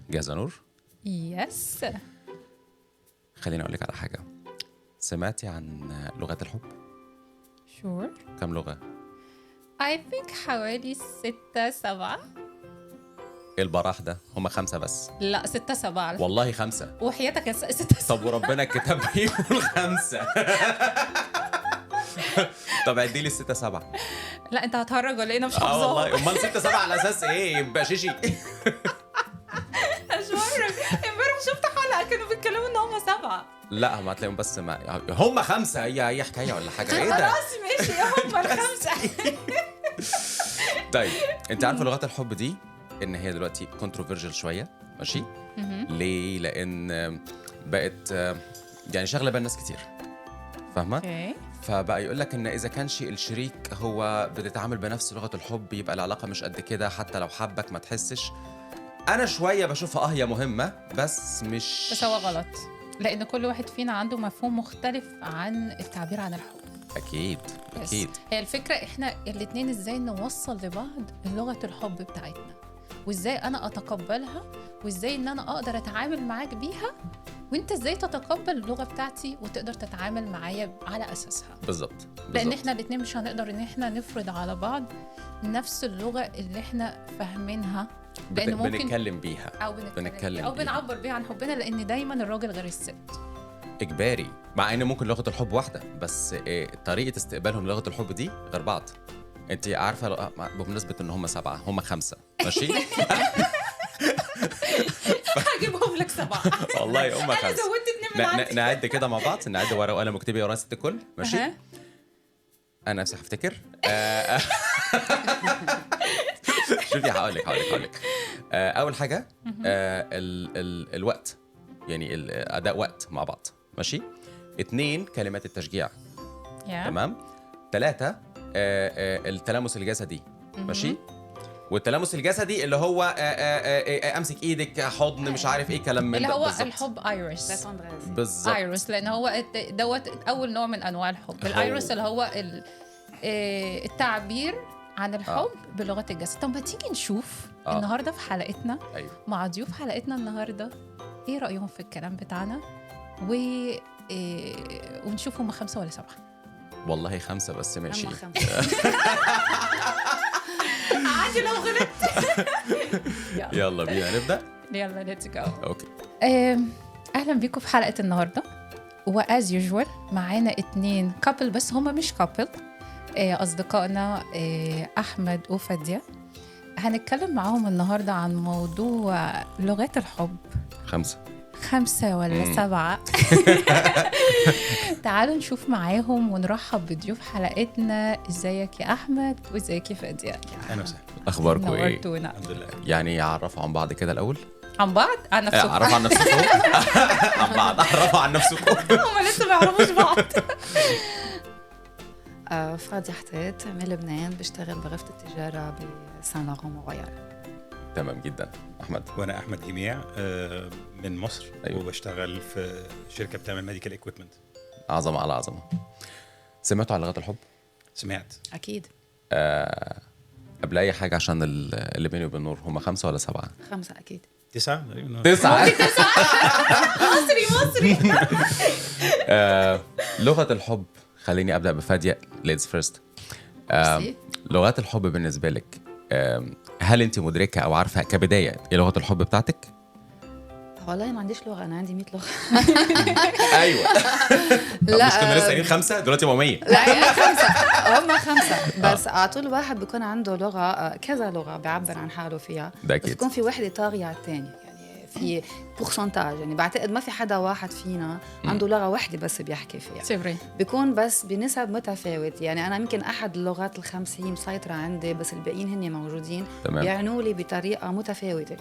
جاهزة نور؟ يس. خليني أقول لك على حاجة. سمعتي عن لغات الحب؟ شور. كم لغة؟ I think حوالي 6-7. البراح ده هم 5 بس. لا 6-7 والله 5. وحياتك 6-7. طب وربنا الكتاب بيقول 5. طب عدي لي 6-7. لا انت هتهرج ولا ايه؟ انا مش حافظاها. والله امال 6-7 على اساس ايه؟ يبقى شيشي. مش هرج. امبارح شفت حلقه كانوا بيتكلموا ان هم 7. لا هم هتلاقيهم بس هم 5. هي حكايه ولا حاجه؟ ايه ده؟ خلاص ماشي هم ال5. طيب انت عارفه لغات الحب دي ان هي دلوقتي كونتروفيرجل شويه، ماشي؟ ليه؟ لان بقت يعني شغله بال ناس كتير، فاهمه؟ اوكي. فبقى يقول لك ان اذا كانش الشريك هو بتتعامل بنفس لغه الحب يبقى العلاقه مش قد كده، حتى لو حبك ما تحسش. انا شويه بشوفها هي مهمه بس هو غلط، لان كل واحد فينا عنده مفهوم مختلف عن التعبير عن الحب. اكيد اكيد. هي الفكره احنا الاثنين ازاي نوصل لبعض لغه الحب بتاعتنا، وازاي انا اتقبلها، وازاي ان انا اقدر اتعامل معاك بيها، وانت ازاي تتقبل اللغه بتاعتي وتقدر تتعامل معايا على اساسها. بالظبط. لان احنا الاثنين مش هنقدر ان احنا نفرض على بعض نفس اللغه اللي احنا فاهمينها، لان ممكن بنتكلم بيها او بنعبر بيها عن حبنا، لان دايما الراجل غير الست اجباري، مع ان ممكن لغه الحب واحده بس طريقه استقبالهم لغه الحب دي غير بعض. انت عارفه بمناسبه ان هم 7 هم 5 ماشي. هجيبهم لك 7. والله هم 5. انا زودت 2 من عندي. نعد كده مع بعض، نعد ورقه وقلم واكتبي ورايا ست الكل، ماشي؟ انا نفسي هفتكر. شوفي هقول لك اول حاجه الوقت، يعني اداء وقت مع بعض، ماشي؟ 2 كلمات التشجيع، تمام؟ 3 التلامس الجسدي، ماشي؟ والتلامس الجسدي اللي هو امسك ايدك، حضن، مش عارف ايه كلام من اللي هو بالزبط. الحب ايرس. بالظبط ايرس، لان هو دوت اول نوع من انواع الحب. الايرس اللي هو التعبير عن الحب بلغه الجسد. طب ما تيجي نشوف النهارده في حلقتنا مع ضيوف حلقتنا النهارده ايه رايهم في الكلام بتاعنا، ونشوف هم 5 ولا 7. والله 5 بس ماشي. عادي لو غلطت. يلا بينا نبدأ. يلا ليتس جو. اوكي. اهلا بيكم في حلقة النهاردة، وأز يوجوال معانا 2 كابل، بس هما مش كابل، أصدقائنا أحمد وفادية. هنتكلم معاهم النهاردة عن موضوع لغات الحب. 5 ولا 7؟ تعالوا نشوف معاهم ونرحب بضيوف حلقتنا. ازيك يا احمد وازيك يا فادية؟ اهلا وسهلا. اخباركم ايه؟ نورتونا. الحمد لله. يعني يعرفوا عن بعض كده الاول. عن بعض؟ عن نفسكم. عرفوا عن نفسكم. عن بعض. عرفوا عن نفسكم. هم لسه ما يعرفوش بعض. فادية حتات من لبنان، بشتغل بغرفة التجارة بسان لوران مونريال. تمام جدا. احمد. وانا احمد جميع من مصر. أيوة. وبشتغل في شركه بتعمل ميديكال ايكويبمنت. عظمه على عظمه. سمعتوا عن لغات الحب؟ سمعت. أكيد. قبل اي حاجه، عشان اللي بيني وبين نور هم 5 ولا 7؟ 5 أكيد. 9. 9. مصري. لغه الحب، خليني ابدا بفادية ليدز فيرست. لغات الحب بالنسبه لك، هل انت مدركه او عارفه كبدايه ايه لغه الحب بتاعتك؟ والله ما عنديش لغة، أنا عندي 100 لغة. ايوه. لا، مش كنا لسه قايلين 5 دلوقتي هم 100. لا 5. هم 5 بس. على طول الواحد بيكون عنده لغة، كذا لغة بيعبر عن حاله فيها، ده بس أكيد. بيكون في وحدة طاغية على الثانية. يعني في بورسنتاج، يعني بعتقد ما في حدا واحد فينا عنده لغة واحدة بس بيحكي فيها. سيبري. بيكون بس بنسب متفاوت. يعني أنا يمكن أحد اللغات ال5 هي مسيطرة عندي، بس الباقيين هن موجودين بيعنوا لي بطريقة متفاوتة.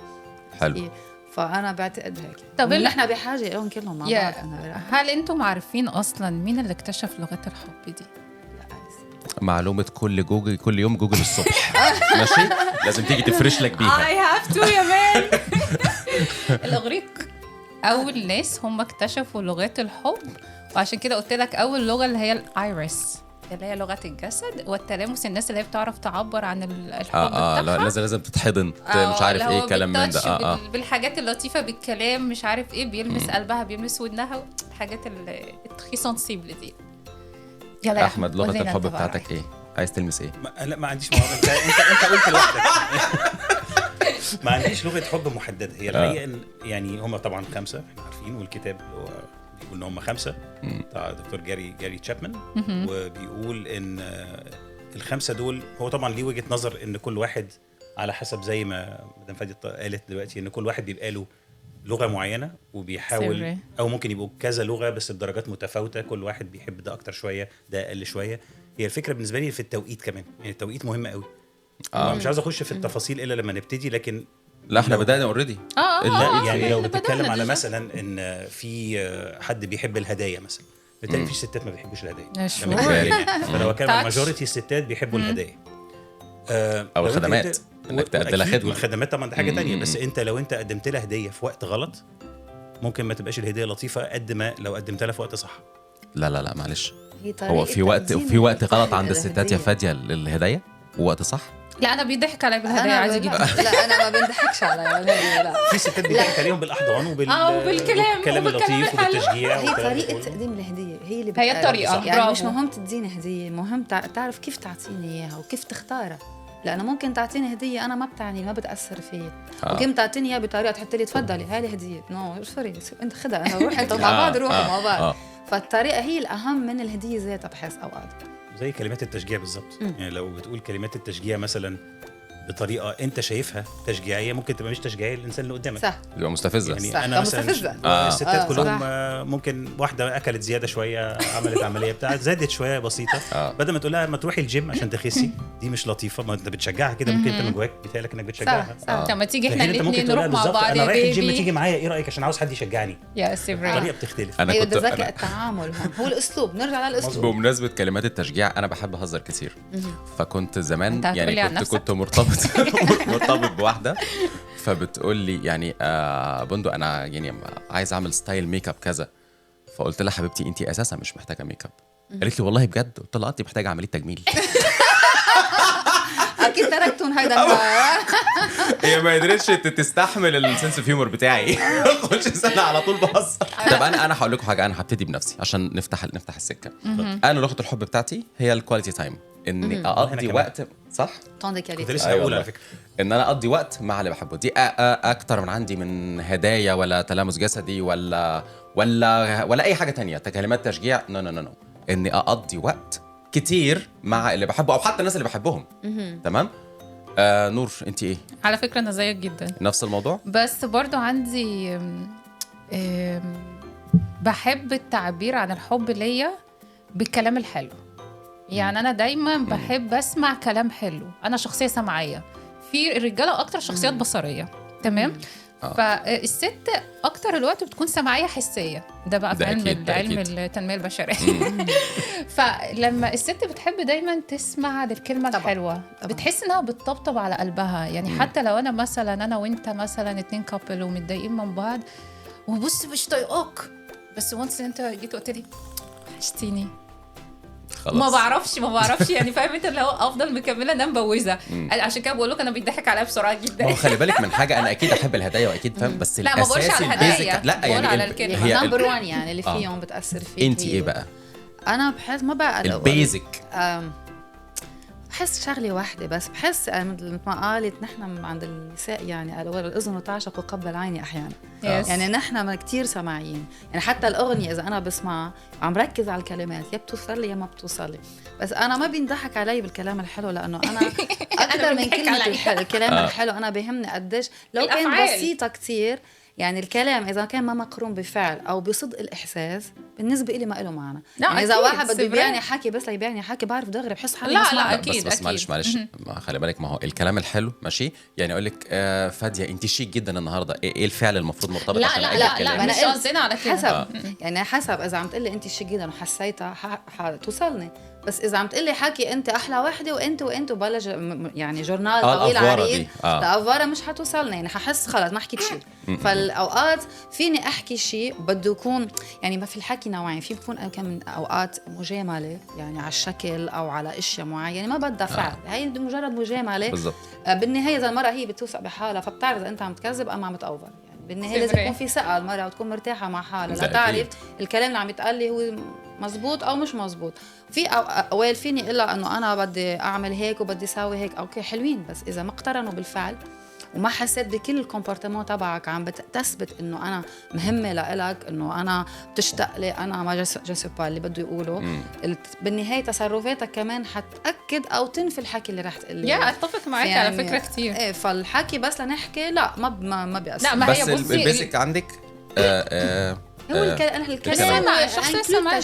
حلو. فأنا بعتقد هيك. طب اللي احنا بحاجة لهم كلهم مع بعض. هل انتم عارفين اصلا مين اللي اكتشف لغات الحب دي؟ معلومه كل جوجل، كل يوم جوجل الصبح. ماشي، لازم تيجي تفرش لك بيها. I have to يا مان. الإغريق أول ناس هم اكتشفوا لغات الحب، وعشان كده قلت لك أول لغة اللي هي الآيرس. اللي هي لغة الجسد، والتلامس الناس اللي هي بتعرف تعبر عن الحب بتاعها. لازم تتحضن مش عارف ايه كلام من ده بالحاجات اللطيفة بالكلام مش عارف ايه، بيلمس قلبها بيلمس ودنها، الحاجات التخي سنسيبل دي. يلا احمد لغة الحب بتاعتك ايه؟ عايز تلمس ايه؟ لا ما عنديش انت قلت لوحدك. ما عنديش لغة حب محددة. هي الحقيقة يعني هم طبعا 5 احنا عارفين، والكتاب هو بيقول ان هم 5 بتاع دكتور جاري تشابمان، وبيقول ان ال5 دول هو طبعا ليه وجهة نظر ان كل واحد على حسب زي ما مدام فادي قالت دلوقتي ان كل واحد بيبقى له لغة معينة وبيحاول او ممكن يبقوا كذا لغة بس بدرجات متفاوتة، كل واحد بيحب ده اكتر شوية ده اقل شوية. هي الفكرة بالنسبة لي في التوقيت كمان، يعني التوقيت مهم قوي. مش عاوز اخش في التفاصيل الا لما نبتدي، لكن لا احنا بدأنا اوريدي. يعني لو بتتكلم على مثلا ان في حد بيحب الهدايا مثلا، بالتالي في ستات ما بيحبوش الهدايا، فلو كان الماجوريتي الستات بيحبوا الهدايا او الخدمات، انك تقدم لها خدمه. والخدمات طبعا ده حاجه تانية، بس انت لو انت قدمت لها هديه في وقت غلط ممكن ما تبقاش الهديه لطيفه قد ما لو قدمت لها في وقت صح. لا معلش، هو في وقت غلط عند الستات يا فاديه للهدايا ووقت صح. لا انا بيضحك عليا بالهدايا عادي جدا. لا انا ما بنضحكش عليا، لا في ستات بيضحك عليهم بالاحضان وبالكلام اللطيف وبالتشجيع. هي طريقه تقديم الهديه هي اللي هي الطريقه، يعني مش مهم تديني هديه، مهم تعرف كيف تعطيني اياها وكيف تختارها. لانه ممكن تعطيني هديه انا ما بتعني ما بتاثر فيا، وكم تعطيني اياها بطريقه تحط لي تفضلي هاي الهديه، نو سوري انت خدها، انا روح انت مع بعض روحوا مع بعض. فالطريقه هي الاهم من الهديه ذاتها بحس اوقات. زي كلمات التشجيع بالظبط. يعني لو بتقول كلمات التشجيع مثلا بطريقه انت شايفها تشجيعيه، ممكن تبقى مش تشجيعيه للانسان اللي قدامك، صح، يبقى مستفزه. يعني صح. انا مثلا الستات كلهم ممكن واحده اكلت زياده شويه، عملت عمليه بتاعت زادت شويه بسيطه، بدل ما تقول لها ما تروحي الجيم عشان تخسي، دي مش لطيفه. ما انت بتشجعها كده، ممكن انت من جواك بيتهيألك انك بتشجعها. صح. لما تيجي احنا الاثنين نروح مع بعض، انا رايح الجيم تيجي معايا، ايه رايك؟ عشان عاوز حد يشجعني. يا سيبري الطريقه بتختلف. ايوه ده ذكاء التعامل، هو الاسلوب. نرجع للاسلوب. بمناسبه كلمات التشجيع، انا بحب اهزر كتير. فكنت زمان يعني كنت مرتبط بواحده، فبتقول لي يعني بندق انا يعني عايز اعمل ستايل ميك اب كذا، فقلت لها حبيبتي انت اساسا مش محتاجه ميك اب. قالت لي والله بجد؟ قلت لها انت محتاجه عمليه تجميل. اكيد تركتون هيدا. هي ما قدرتش تستحمل السنس اوف هيومر بتاعي. خش سنه على طول بهزر. طب انا هقول لكم حاجه، انا هبتدي بنفسي عشان نفتح السكه. انا لغه الحب بتاعتي هي الكواليتي تايم، اني اقضي وقت صح. كنت لسه هقول على فكره ان انا اقضي وقت مع اللي بحبه، دي اكتر من عندي من هدايا ولا تلامس جسدي ولا اي حاجه تانية، كلمات تشجيع. نو اني اقضي وقت كتير مع اللي بحبه او حتى الناس اللي بحبهم. تمام. نور انت ايه؟ على فكره انا زيك جدا، نفس الموضوع، بس برضو عندي بحب التعبير عن الحب ليا بالكلام الحلو. يعني انا دايما بحب اسمع كلام حلو، انا شخصيه سمعيه، في الرجاله اكتر شخصيات بصريه. تمام. فالست اكتر الوقت بتكون سمعيه حسيه، ده بقى في علم التنميه البشريه. فلما الست بتحب دايما تسمع الكلمه الحلوه، بتحس انها بتطبطب على قلبها. يعني حتى لو انا مثلا انا وانت مثلا 2 كابل ومتضايقين من بعض، وبص مش طايقاك، بس وانس انت جيت قلت لي وحشتيني، ما بعرفش يعني فاهم انت اللي هو افضل مكمله انا مبوزه. عشان كده بقول لك انا بيضحك عليا بسرعه جدا. هو خلي بالك من حاجه، انا اكيد احب الهدايا واكيد فاهم، بس لا ما بقولش على الهدايا، لا يعني على الكلمه هي نمبر 1 يعني اللي فيهم بتاثر فيك. انت ايه بقى؟ انا بحس ما بقى البيزك، بحس شغله واحده بس، بحس مثل ما قالت نحن عند النساء يعني قالوا الاذن تعشق قبل العين احيانا. يعني نحن كتير سماعين، يعني حتى الاغنيه اذا انا بسمع عم ركز على الكلمات، يا بتوصل لي يا ما بتوصل لي، بس انا ما بينضحك علي بالكلام الحلو، لانه انا اكثر من كلمه الكلام الحلو انا بيهمني قديش لو كان بسيطه كتير. يعني الكلام اذا كان ما مقرون بفعل او بصدق الاحساس بالنسبه لي ما له معنى. يعني اذا واحد بده يبيعني حكي بس يبيعني حكي بعرف دغري بحس حالي لا اكيد بس معلش خلي بالك، ما هو الكلام الحلو ماشي. يعني اقول لك فاديه انت شيك جدا النهارده، ايه الفعل المفروض مرتبط؟ لا مش قصدنا على كده. حسب يعني حسب اذا عم تقلي انت شيك جدا وحسيتها حتوصلني، بس اذا عم تقلي حكي انت احلى وحده وانت وبلش يعني جورنال طويل عريض الافواره مش حتوصلني، يعني ححس خلص ما حكيت شيء. الاوقات فيني احكي شيء بده يكون يعني ما في الحكي نوعين، في بكون كم اوقات مجامله يعني على الشكل او على اشياء معينه ما بدها فعل، هي مجرد مجامله بالضبط. بالنهايه اذا المراه هي بتوثق بحالها فبتعرف اذا انت عم تكذب او عم تأوفر، يعني بالنهايه لازم يكون في ثقه المراه وتكون مرتاحه مع حالها لتعرف الكلام اللي عم يتقال لي هو مزبوط او مش مزبوط. في اوائل فيني الا انه انا بدي اعمل هيك وبدي اسوي هيك، اوكي حلوين، بس اذا ما اقترنوا بالفعل وما حسيت بكل الكومبورتمون تبعك عم بتثبت انه انا مهمه لإلك، انه انا بتشتاق لي، انا ما جاسو با اللي بده يقوله، بالنهايه تصرفاتك كمان حتاكد او تنفي الحكي اللي رح تقول لي. يا اتفق معك يعني على فكره كتير. ايه فالحكي بس لنحكي لا ما بيأثر. لا ما بس هي بصي البيزك عندك هو الكلام الشخص سمع.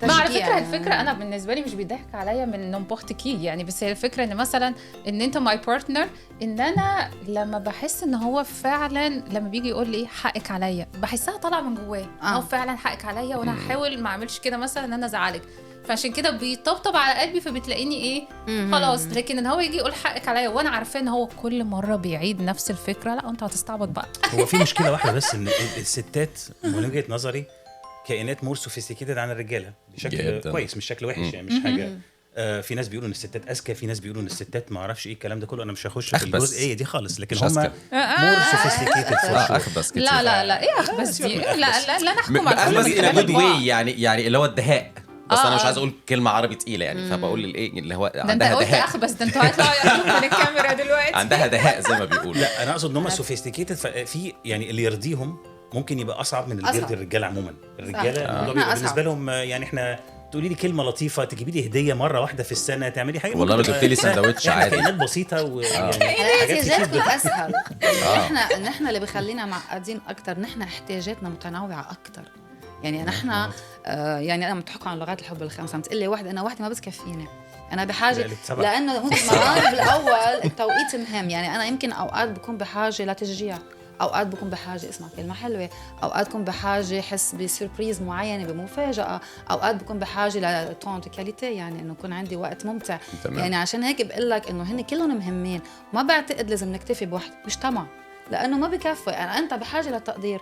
ما على فكره الفكره انا بالنسبه لي مش بيضحك عليا من نمبورت كي يعني، بس هي الفكره ان مثلا ان انت ماي بارتنر، ان انا لما بحس ان هو فعلا لما بيجي يقول لي حقك عليا بحسها طالعه من جواه، هو فعلا حقك عليا وانا هحاول ما اعملش كده مثلا ان انا ازعلك، فعشان كده بيطبطب على قلبي فبتلاقيني ايه خلاص. لكن ان هو يجي يقول حقك عليا وانا عارفه ان هو كل مره بيعيد نفس الفكره، لا انت هتستعبط بقى. هو في مشكله واحده بس، ان الستات من وجهه نظري كائنات مور سوفيستيكيتد عن الرجاله بشكل جداً. كويس، مش شكل وحش يعني، مش حاجه. في ناس بيقولوا ان الستات اذكى، في ناس بيقولوا ان الستات ما اعرفش ايه الكلام ده كله، انا مش هخش في الجزئيه دي خالص، لكن هم مور سوفيستيكيتد اخبث كتير. لا ايه اخبث دي؟ لا نحكم على اخبث كل الى جود بعض. واي يعني اللي هو الدهاء، بس انا مش عايز اقول كلمه عربي تقيله يعني، فبقول الايه اللي هو ده انت عندها قلت دهاء، اخبث، ده انتوا هتطلعوا يقولوا من الكاميرا دلوقتي. عندها دهاء زي ما بيقولوا. لا انا اقصد ان هم سوفيستيكيتد، في يعني اللي يرضيهم ممكن يبقى اصعب من اللي يرضي الرجاله عموما. الرجاله الموضوع بيبقى بالنسبه لهم يعني احنا تقولي لي كلمه لطيفه، تجيبي لي هديه مره واحده في السنه، تعملي حاجه والله لو جبت لي سندوتش عادي. كائنات بسيطه ويعني احتياجاتنا اسهل. نحن اللي بيخلينا معقدين اكثر، نحن احتياجاتنا متنوعه اكثر. يعني نحن يعني انا بتحكوا عن لغات الحب الخمسه، عم تقول لي واحده، انا واحده ما بتكفيني، انا بحاجه، لانه مرات بالاول التوقيت مهم. يعني انا يمكن اوقات بكون بحاجه لتشجيع، اوقات بكون بحاجه اسمع كلمه حلوه، اوقات بكون بحاجه احس بسربريز معينه بمفاجاه، اوقات بكون بحاجه لطون دو كاليتي، يعني انه يكون عندي وقت ممتع. تمام. يعني عشان هيك بقول لك انه هن كلهم مهمين، ما بعتقد لازم نكتفي بوحده، مش طمع، لانه ما بكفي. يعني انت بحاجه للتقدير،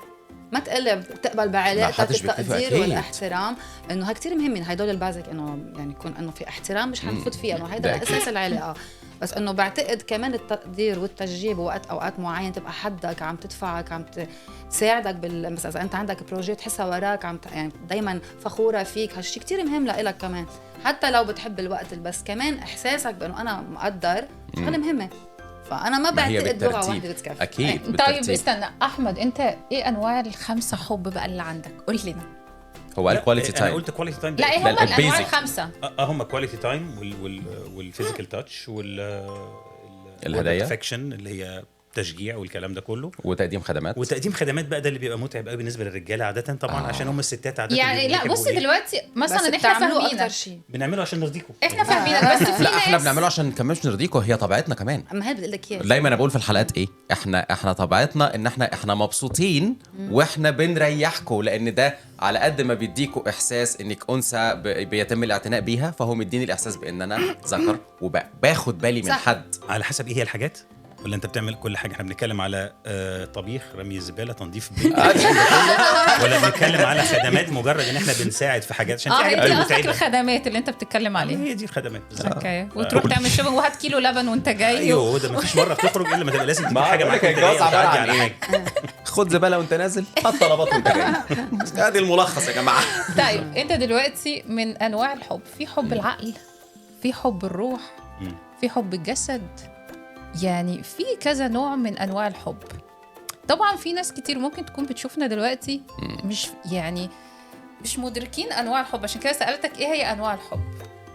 ما تقلب بتقبل بعلاقتك التقدير والاحترام، انه هاي كثير مهمين، هدول البازك، انه يعني يكون انه في احترام مش حنفوت فيه، انه هيدا اساس العلاقه. بس انه بعتقد كمان التقدير والتشجيع بوقت اوقات معين تبقى حدك عم تدفعك، عم تساعدك مثلا اذا انت عندك بروجيت تحسها وراك، عم يعني دائما فخوره فيك، هالشيء كثير مهم لإلك كمان، حتى لو بتحب الوقت، بس كمان احساسك بانه انا مقدر شغله مهمه. فانا ما بعتقد لغه واحده بتكفي. اكيد. طيب استنى احمد، انت ايه انواع الخمسه حب بقى اللي عندك؟ قول لنا. هو الكواليتي تايم. انا قلت كواليتي تايم. لا ايه هم الانواع الخمسه؟ هم كواليتي تايم والفيزيكال تاتش الهدايا افكشن اللي هي تشجيع والكلام ده كله، وتقديم خدمات بقى ده اللي بيبقى متعب قوي بالنسبه للرجاله عاده طبعا. عشان هم الستات عاده يعني لا بصي دلوقتي مثلا احنا فاهمين بنعمله عشان نرضيكم، احنا فاهمين، بس في ناس احنا بنعمله عشان كملش نرضيكم، هي طبيعتنا كمان. اما هي بتقول لك ايه دايما انا بقول في الحلقات ايه، احنا طبيعتنا ان احنا مبسوطين واحنا بنريحكم، لان ده على قد ما بيديكوا احساس انك انثى بيتم الاعتناء بيها، فهو مديني الاحساس بان انا ذكر وباخد بالي من حد. على حسب ايه هي الحاجات، ولا انت بتعمل كل حاجه؟ احنا بنتكلم على طبيخ، رمي الزباله، تنظيف البيت، ولا بنتكلم على خدمات مجرد ان احنا بنساعد في حاجات؟ عشان في حاجات متعبه. الخدمات اللي انت بتتكلم عليها هي دي الخدمات. اوكي. وتروح تعمل شوبينج وهات كيلو لبن وانت جاي. ايوه ده مفيش مره بتخرج الا ما تبقى لازم تجيب حاجه معاك. الجواز عباره عن ايه؟ خد زباله وانت نازل، هات طلبات وانت جاي. ادي الملخص يا جماعه. طيب انت دلوقتي من انواع الحب، في حب العقل، في حب الروح، في حب الجسد، يعني في كذا نوع من انواع الحب. طبعا في ناس كتير ممكن تكون بتشوفنا دلوقتي مش مدركين انواع الحب، عشان كده سألتك ايه هي انواع الحب.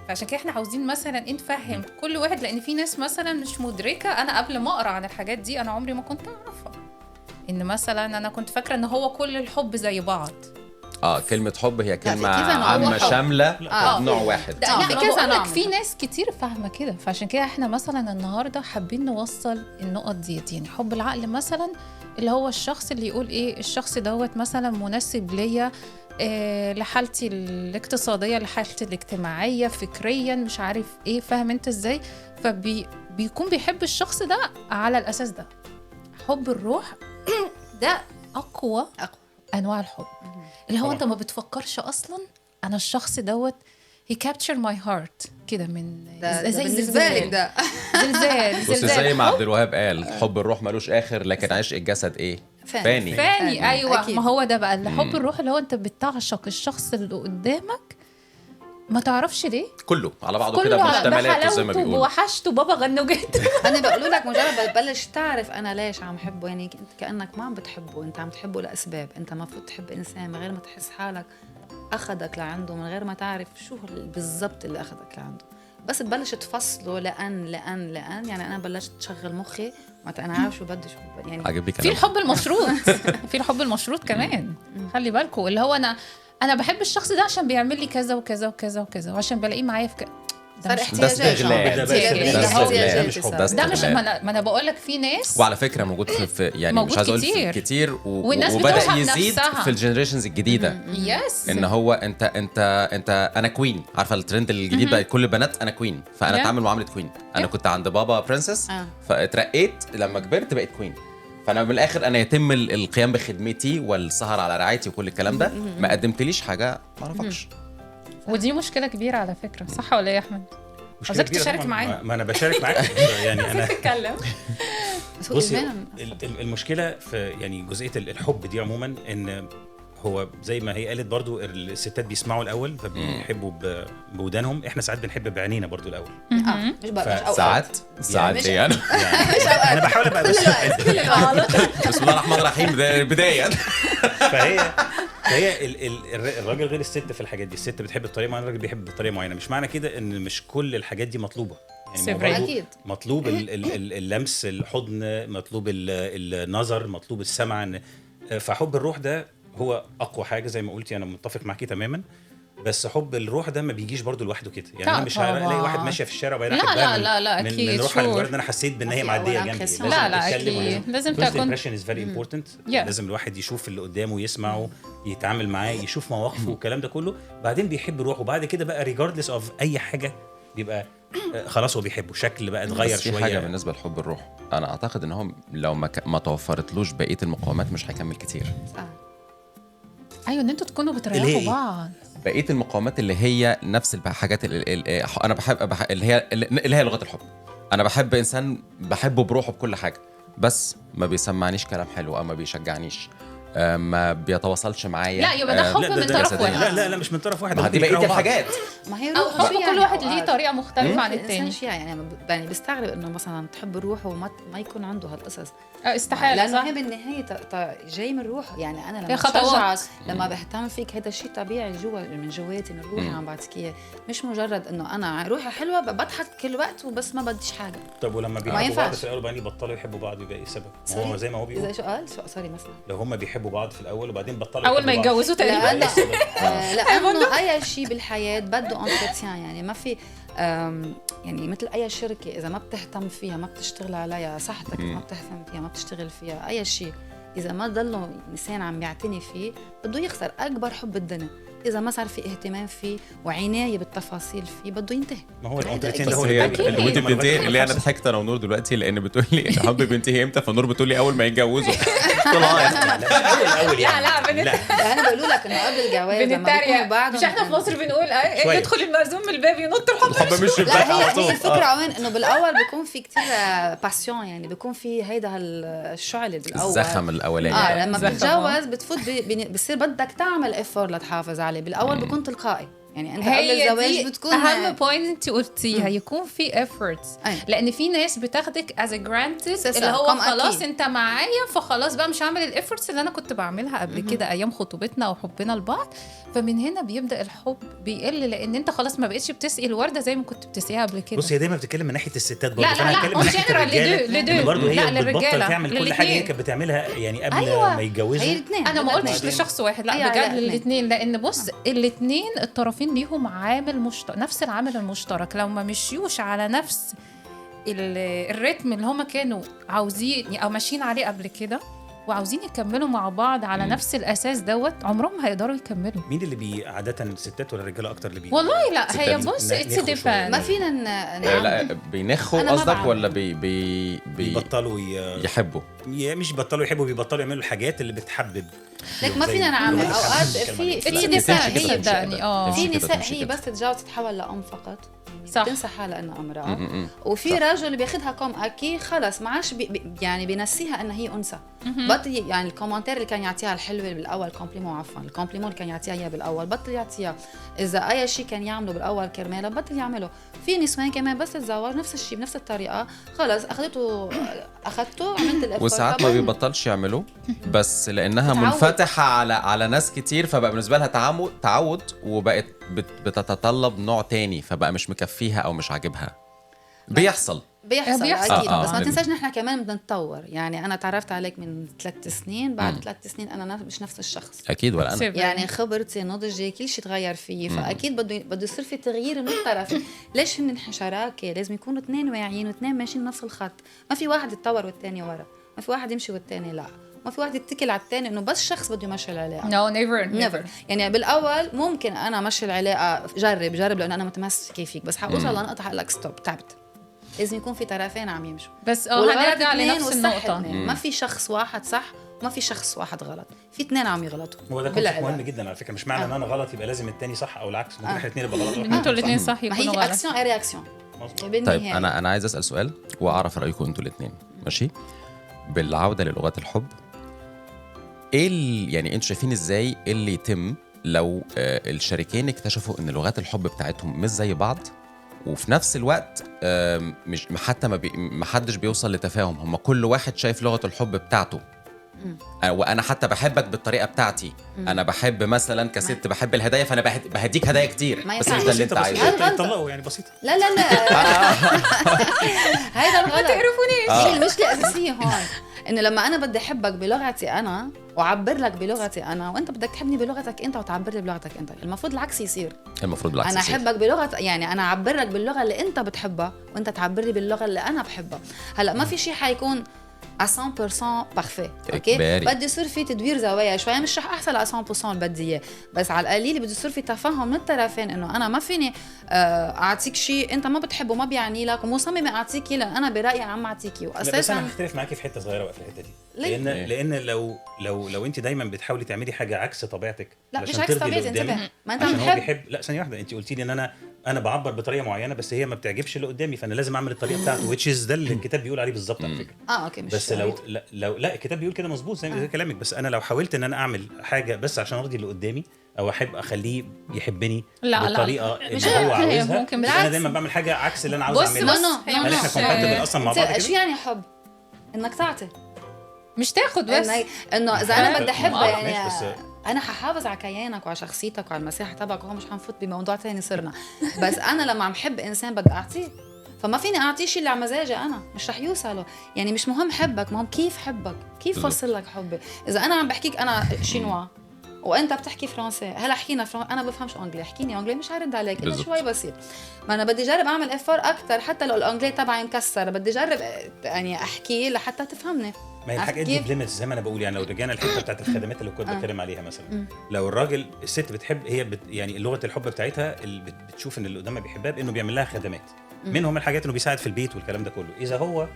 فعشان كده احنا عاوزين مثلا نفهم كل واحد، لان في ناس مثلا مش مدركه. انا قبل ما اقرا عن الحاجات دي انا عمري ما كنت اعرفها، ان مثلا انا كنت فاكره ان هو كل الحب زي بعض. كلمة حب هي كلمة عامة شاملة نوع واحد. لا في ناس كتير فاهمة كده. فعشان كده احنا مثلا النهاردة حابين نوصل النقط دي. يعني حب العقل مثلا اللي هو الشخص اللي يقول ايه، الشخص دوت مثلا مناسب ليا لحالتي الاقتصادية، لحالتي الاجتماعية، فكريا، مش عارف ايه، فاهم انت ازاي؟ فبيكون بيحب الشخص ده على الاساس ده. حب الروح ده اقوى انواع الحب، اللي هو انت ما بتفكرش اصلا. انا الشخص دوت he captured my heart كده من زي بالنسبه لك ده زلزال بص زي ما عبد الوهاب قال حب الروح ملوش اخر، لكن عشق الجسد ايه؟ فاني. ايوه أكيد. ما هو ده بقى اللي حب الروح، اللي هو انت بتعشق الشخص اللي قدامك ما تعرفش ليه، كله على بعضه كده بمشتملاته زي ما بيقولوا، وحشته بابا غنوجات. انا بقول لك مجرد بتبلش تعرف انا ليش عم حبه، يعني انت كانك ما عم بتحبه، انت عم تحبه لاسباب. انت المفروض تحب انسان من غير ما تحس حالك اخذك لعنده، من غير ما تعرف شو بالضبط اللي اخذك لعنده. بس تبلش تفصله لان يعني انا بلشت اشغل مخي انا عارف شو بدي شو يعني. عجبني في كلام. الحب المشروط في الحب المشروط كمان. خلي بالكم اللي هو انا بحب الشخص ده عشان بيعمل لي كذا وكذا وكذا وكذا، وعشان بلاقيه معايا في صار ده احتياجات. ده مش ما انا بقول لك في ناس، وعلى فكره موجود في يعني موجود مش عايز اقول كتير. كتير والناس وبدا بتوصف يزيد نفسها. في الجنريشنز الجديده. يس ان هو انت انا كوين، عارفه الترند الجديد بقى كل البنات انا كوين، فانا Yeah. اتعامل معامله كوين. انا كنت عند بابا برنسس فاترقيت لما كبرت بقيت كوين، فانا من الاخر انا يتم القيام بخدمتي والسهر على رعايتي وكل الكلام ده. ما قدمتليش حاجه ما اعرفكش. ودي مشكله كبيره على فكره، صح ولا ايه يا احمد؟ عايزك تشارك معايا. ما انا بشارك معاك يعني انا تتكلم. بصي المشكله في يعني جزئيه الحب دي عموما، ان هو زي ما هي قالت برضو الستات بيسمعوا الاول فبيحبوا بودانهم، احنا ساعات بنحب بعينينا برضو الاول. مش بقى ساعات دي انا انا بحاول ابقى بس بسم الله الرحمن الرحيم بدايه. فهي الراجل غير الست في الحاجات دي. الست بتحب بطريقه معينه، الراجل بيحب بطريقه معينه. مش معنى كده ان مش كل الحاجات دي مطلوبه، يعني أكيد. مطلوب اللمس، الحضن، مطلوب النظر، مطلوب السمع. فحب الروح ده هو اقوى حاجه زي ما قلتي، انا متفق معاكي تماما. بس حب الروح ده ما بيجيش برضو لوحده كده، يعني انا مش هلاقي واحد ماشيه في الشارع وبعدين لا اكيد من روحها لمجرد ان انا حسيت بان هي معديه جنبي. لا اكيد لازم تكون impression is very important. لازم الواحد يشوف اللي قدامه، يسمعه، يتعامل معاه، يشوف مواقفه والكلام ده كله، بعدين بيحب روحه. وبعد كده بقى regardless of اي حاجه بيبقى خلاص هو بيحبه، شكل بقى اتغير في شويه. حاجه بالنسبه لحب الروح، انا اعتقد ان هو لو ما توفرتلوش بقيه المقومات مش هيكمل كتير. ايوه ان انتوا تكونوا بتريحوا بعض. بقيه المقومات اللي هي نفس الحاجات انا بحب اللي هي لغه الحب. انا بحب انسان بحبه بروحه بكل حاجه، بس ما بيسمعنيش كلام حلو او ما بيشجعنيش، ما بيتواصلش معايا. لا يبقى ده حب من طرف واحد. لا مش من طرف واحد، ما دي بقيه الحاجات. ما هي روح حب كل واحد ليه طريقه مختلفه عن التاني. يعني بستغرب انه مثلا تحب روحه وما يكون عنده هالقصص. استحاله، لانه هي بالنهايه جاي من روحه. يعني انا لما بشجعك، لما بهتم فيك، هذا شيء طبيعي جوا من جواتي، من روحي عم بعطيك اياه. مش مجرد انه انا روحي حلوه بضحك كل وقت وبس ما بديش حاجه. طب ولما بيحبوا بعض في الاول وبعدين يبطلوا يحبوا بعض يبقى ايه السبب؟ هو زي ما هو بيقول. اذا شو قال سوري مثلا لو هم بيحبوا بعض في الاول وبعدين بطلوا اول ما يتجوزوا تقريبا. لانه اي شيء بالحياه بده انترتيان. يعني ما في يعني مثل اي شركه اذا ما بتهتم فيها، ما بتشتغل عليها، صحتك ما بتهتم فيها، ما بتشتغل فيها، اي شيء اذا ما ضلوا انسان عم يعتني فيه بده يخسر اكبر حب الدنيا. اذا ما صار في اهتمام فيه وعنايه بالتفاصيل فيه بده ينتهي. ما هو الانترتين ده بس هو هي اللي بتنتهي، اللي انا ضحكت انا ونور دلوقتي لان بتقول لي الحب بينتهي امتى، فنور بتقول لي اول ما يتجوزوا. لا انا بقول لك انه قبل الجواز لما بيكونوا بعض، مش احنا في مصر بنقول يدخل المأذون من الباب ينط الحب مش شباك على طول. هي الفكره وين انه بالاول بيكون في كتير باسيون، يعني بيكون في هيدا الشعله بالاول، الزخم الاولاني. لما بتتجوز بتفوت بصير بدك تعمل افور لتحافظ عليه. بالاول بيكون تلقائي، يعني انت قبل الزواج بتكون اهم بوينت انت قلتيها، يكون في efforts. لان في ناس بتاخدك as a granted، اللي هو خلاص أكيد. انت معايا فخلاص بقى مش هعمل الافورتس اللي انا كنت بعملها قبل كده ايام خطوبتنا وحبنا لبعض. فمن هنا بيبدا الحب بيقل، لان انت خلاص ما بقتش بتسقي الورده زي ما كنت بتسقيها قبل كده. بص هي دايما بتتكلم من ناحيه الستات برضه، فانا هتكلم من ناحيه الرجاله برضه. هي بتبطل تعمل كل حاجه هي كانت بتعملها يعني قبل ما يتجوزوا. انا ما قلتش لشخص واحد، لا بجد للاثنين، لان بص الاثنين الطرفين ليهم عامل مشترك، نفس العامل المشترك. لو ما مشيوش على نفس الريتم اللي هما كانوا عاوزين او ماشيين عليه قبل كده، وعاوزين يكملوا مع بعض على نفس الاساس دوت، عمرهم ما هيقدروا يكملوا. مين اللي عاده الستات ولا الرجاله اكتر اللي والله لا، هي ستات. بص اتس نخوا ديبند. ما فينا لا بينخوا أنا ما قصدك بعمل. ولا بيبطلوا يحبوا؟ مش بيبطلوا يحبوا، بيبطلوا يعملوا الحاجات اللي بتحبب. لك ما فينا نعمل اوقات في نساء تمشي كده، هي تمشي كده. في تمشي كده، نساء تمشي هي كده. بس تتجوز تتحول لام فقط، صح. بتنسى حالها انها امراه. وفي رجل بياخدها كوم اكي خلص ما عادش يعني بينسيها انها هي انثى. بطل يعني الكومنتير اللي كان يعطيها الحلوه بالاول كومبليمون، عفوا الكومبليمون اللي كان يعطيها اياه بالاول بطل يعطيها. اذا اي شيء كان يعمله بالاول كرمالها بطل يعمله. في نسوان كمان بس تتزوج نفس الشيء بنفس الطريقه، خلص اخذته عملت الافكار. وساعات ما بيبطلش يعملوه، بس لانها منفتحه على ناس كتير، فبقى بالنسبه لها تعود وبقت بتتطلب نوع تاني، فبقى مش مكفيها او مش عاجبها. بيحصل بيحصل اكيد. بس ما لأن- تنساش نحن كمان بدنا نتطور. يعني انا تعرفت عليك من 3 سنين، بعد 3 سنين انا مش نفس الشخص. اكيد ولا انا يعني خبرتي نضجي كل شيء تغير فيه، فاكيد بده يصير في تغيير من الطرفين. ليش نحن شراكه؟ لازم يكونوا اثنين واعيين واثنين ماشيين نفس الخط. ما في واحد يتطور والثاني ورا، ما في واحد يمشي والثاني لا، ما في واحد يتكل على الثاني انه بس شخص بده يمشي العلاقه. No, never. يعني بالاول ممكن انا مشي العلاقه جرب لانه انا متمسكه فيك، بس حوصل لنقطه حق لك ستوب، تعبت. لازم يكون في طرفين عم يمشوا. بس هنرجع اثنين لنفس والصح النقطه. اثنين. ما في شخص واحد صح وما في شخص واحد غلط، في اثنين عم يغلطوا. هو ده كونسيبت مهم جدا على فكره. مش معنى ان انا غلط يبقى لازم التاني صح او العكس. ممكن احنا الاثنين نبقى غلط انتوا الاثنين صح ما يكونوا هي غلط. اكسيون اي رياكسيون. طيب انا عايز اسال سؤال واعرف رايكم انتوا الاثنين. ماشي، بالعوده للغات الحب، ايه يعني انتوا شايفين ازاي اللي يتم لو الشريكين اكتشفوا ان لغات الحب بتاعتهم مش زي بعض، وفي نفس الوقت مش حتى ما حدش بيوصل لتفاهم، هم كل واحد شايف لغة الحب بتاعته. وانا حتى بحبك بالطريقه بتاعتي. انا بحب مثلا كست بحب الهدايا، فانا بهديك هدايا كتير، بس مش ده اللي انت عايزه. طلقوا يعني بسيطه. لا هيدا الغلط. ما تعرفونيش المشكله الاساسيه هون انه لما انا بدي احبك بلغتي انا واعبر لك بلغتي انا، وانت بدك تحبني بلغتك انت وتعبر لي بلغتك انت، المفروض العكس يصير. المفروض بالعكس انا يصير. احبك بلغه، يعني انا اعبر لك باللغه اللي انت بتحبها وانت تعبر لي باللغه اللي انا بحبها. هلا ما في شيء حيكون 100% بارفي، اوكي؟ بدي يصير في تدوير زوايا شوي، مش رح احصل على 100% اللي بدي اياه، بس على القليل بده يصير في تفاهم من الطرفين انه انا ما فيني اعطيك شيء انت ما بتحبه ما بيعني لك ومصممه اعطيك لان انا برايي عم اعطيكي. واساسا بس انا بختلف معاكي في حته صغيره بقى في الحته دي. لان لو انت دايما بتحاولي تعملي حاجه عكس طبيعتك، لا مش عكس طبيعتي، انتبه ما انت عشان هو بيحب. لا ثانيه واحده، انت قلتي لي ان انا بعبر بطريقه معينه بس هي ما بتعجبش اللي قدامي، فانا لازم اعمل الطريقه بتاعته which is ده اللي الكتاب بيقول عليه بالظبط على فكره. اوكي مش بس لو لا الكتاب بيقول كده مظبوط زي كلامك، بس انا لو حاولت ان انا اعمل حاجه بس عشان ارضي اللي قدامي او احب اخليه يحبني بالطريقه اللي هو عاوزها، انا دايما بعمل حاجه عكس اللي انا عاوز اعملها. هل احنا كومباتبل اصلا مع بعض كده؟ شو يعني حب؟ انك تعطي مش تاخد بس انه اذا انا بدي احبها يعني انا ححافظ على كيانك وعلى شخصيتك وعلى المساحه تبعك، وهو مش حنفوت بموضوع ثاني صرنا. بس انا لما عم حب انسان بدي اعطيه، فما فيني اعطيه شيء اللي على مزاجي انا، مش رح يوصله. يعني مش مهم حبك، مهم كيف حبك، كيف فصل لك حبي. اذا انا عم بحكيك انا شينوا وانت بتحكي فرنسي، هلا حكينا انا بفهمش انجلي، احكيني انجلي مش هرد عليك الا شوي بسيط. ما انا بدي اجرب اعمل افار اكثر حتى لو الانجلي تبعي مكسر، بدي اجرب يعني احكي لحتى تفهمني. ما هي الحاجات دي بليمتس زي ما انا بقول. يعني لو رجعنا الحته بتاعت الخدمات اللي كنت بتكلم عليها مثلا، لو الراجل الست بتحب هي يعني لغه الحب بتاعتها اللي بتشوف ان اللي قدامها بيحبها بانه بيعمل لها خدمات، منهم الحاجات انه بيساعد في البيت والكلام ده كله. اذا هو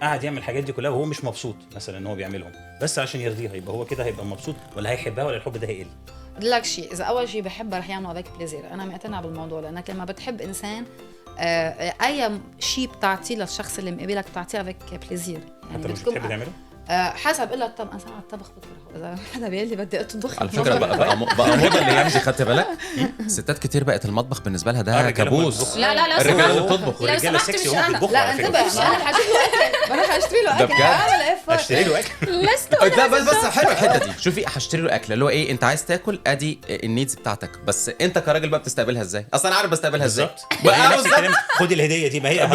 قاعد يعمل الحاجات دي كلها وهو مش مبسوط مثلا ان هو بيعملهم بس عشان يرضيها، يبقى هو كده هيبقى مبسوط ولا هيحبها ولا الحب ده هيقل؟ بدي لك شيء، اذا اول شيء بحبها رح يعملوا افيك بليزير. انا مقتنعه بالموضوع، لانك لما بتحب انسان اي شيء بتعطيه للشخص اللي مقابلك بتعطيه افيك بليزير. يعني انت مش بتحب تعمله؟ حسب الا الطبخ. انا على الطبخ بكره، اذا حدا بيقول لي بدي اطبخ على فكره بقى موضه الايام دي، خدت بالك؟ ستات كتير بقت المطبخ بالنسبه لها ده كابوس. لا الرجاله اللي بتطبخ والرجاله سكسي وهم بيطبخوا. لا انتبه، انا حاجيب له اكل، انا حاشتري له اكل، اعمل افر اشتري له اكل. لا بس حلو الحته دي. شوفي هشتري له اكل اللي هو ايه، انت عايز تاكل ادي النيدز بتاعتك، بس انت كراجل بقى بتستقبلها ازاي؟ اصلا انا عارف بستقبلها ازاي. بالظبط. خدي الهديه دي، ما هي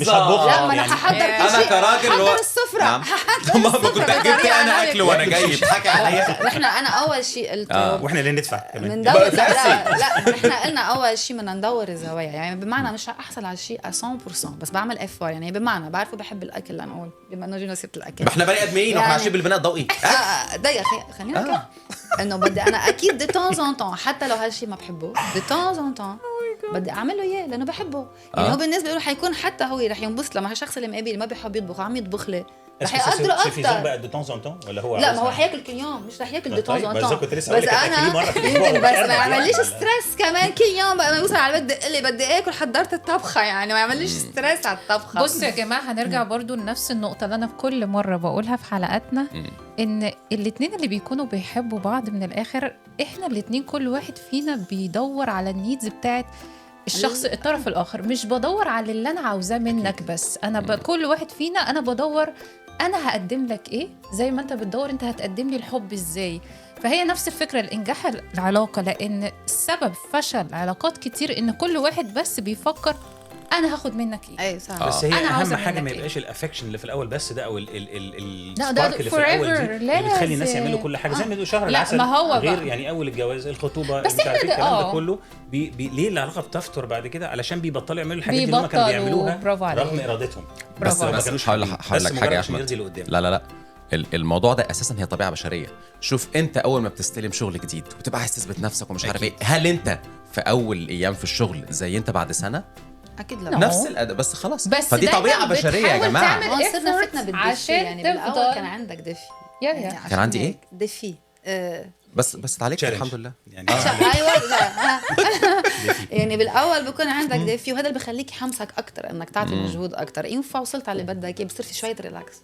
مش هطبخ. لا ما انا هحضر كل شيء، انا كراجل هحضر السفره، ما كنت جبت انا اكل وانا جاي بتحكي عليا. نحن انا اول شيء قلت واحنا اللي ندفع كمان. ندور لا نحن قلنا اول شيء بدنا ندور الزوايا، يعني بمعنى مش رح احصل على الشيء 100% بس بعمل افور، يعني بمعنى بعرفه بحب الاكل لنقول بما انه جينا سيره الاكل، ما احنا بني ادمين واحنا عايشين بالبناء الضوئي. دقيقه خلينا نحكي انه بدي انا اكيد دي تون طون حتى لو هالشيء ما بحبه دي تون طون بدي اعمل له اياه لانه بحبه. يعني هو بالنسبه له حيكون حتى هو رح ينبسط لما هالشخص اللي مقابل ما بيحب يطبخ عم يطبخ لي رح يقدره اكثر. بقى دي تون طون ولا هو لا ما هو حياكل كل يوم مش رح ياكل دي تون طون. بس انا يمكن بس ما يعمليش ستريس كمان كل يوم بقى ما يوصل على البيت دق لي بدي اكل حضرت الطبخه، يعني ما يعمليش ستريس على الطبخه. بصوا يا جماعه هنرجع برضو لنفس النقطه اللي انا في كل مره بقولها في حلقاتنا، ان الاثنين اللي بيكونوا بيحبوا بعض من الاخر احنا الاثنين كل واحد فينا بيدور على النيدز بتاعت الشخص الطرف الاخر، مش بدور على اللي انا عاوزاه منك بس انا كل واحد فينا انا بدور انا هقدم لك ايه زي ما انت بتدور انت هتقدم لي الحب ازاي. فهي نفس الفكره الانجاح العلاقه، لان سبب فشل علاقات كتير ان كل واحد بس بيفكر انا هاخد منك ايه. ايوه صح. بس هي اهم حاجه ما يبقاش الافكشن اللي في الاول بس ده، او السبارك اللي في الاول دي اللي بتخلي الناس يعملوا كل حاجه زي ما بيقولوا شهر العسل. ما هو غير بقى. يعني اول الجواز الخطوبه بس مش عارف الكلام ده كله ليه العلاقه بتفتر بعد كده علشان بيبطلوا يعملوا الحاجات اللي هم كانوا بيعملوها رغم ارادتهم. بس هقول لك حاجه يا احمد. لا الموضوع ده اساسا هي طبيعه بشريه. شوف انت اول ما بتستلم شغل جديد وتبقى عايز تثبت نفسك ومش عارف ايه، هل انت في اول ايام في الشغل زي انت بعد سنه؟ اكيد لا نفس الاداء بس خلاص. بس فدي طبيعه بشريه يا جماعه. ما صرنا فتنا بالدفي، يعني بالاول كان عندك دفي يعني كان عندي ايه دفي بس تعليق الحمد لله يعني. ايوه يعني بالاول بكون عندك دفي وهذا اللي بخليك يحمسك اكثر انك تعطي مجهود اكثر. ينفع وصلت على اللي بدك بصير في شويه ريلاكس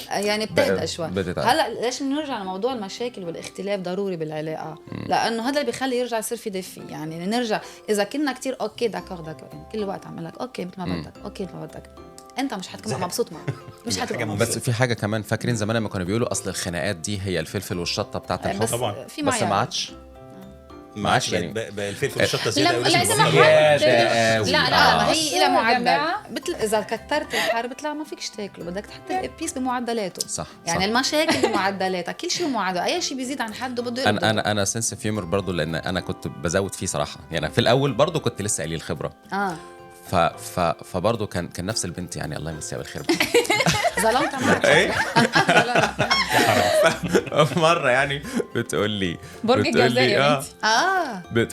يعني بتهدى شوي. هلا ليش بنرجع لموضوع المشاكل والاختلاف ضروري بالعلاقه؟ لانه هذا اللي بيخلي يرجع يصير في دفي. يعني نرجع اذا كنا كتير اوكي داكور يعني كل الوقت عم لك اوكي مثل ما بدك اوكي مثل ما بدك، انت مش حتكون مبسوط معه مش حتبقى مبسوط. بس في حاجه كمان فاكرين زمان لما كانوا بيقولوا اصل الخناقات دي هي الفلفل والشطه بتاعت الحب. طبعا في بس ما عادش يعني بقى الفلفل والشطه زياده لا ما هي الى معدل مثل اذا كترت الحار بيطلع ما فيكش تاكله، بدك تحط الابيس بمعدلاته. صح يعني المشاكل بمعدلاتها، كل شيء بمعدل، اي شيء بيزيد عن حده بده انا سنس اوف هيومر برضه، لان انا كنت بزود فيه صراحه. يعني في الاول برضه كنت لسه قليل الخبره فبرضه كان نفس البنت يعني الله يمسيها بالخير ظلمت معك ايه مره يعني بتقول لي برج الجزائر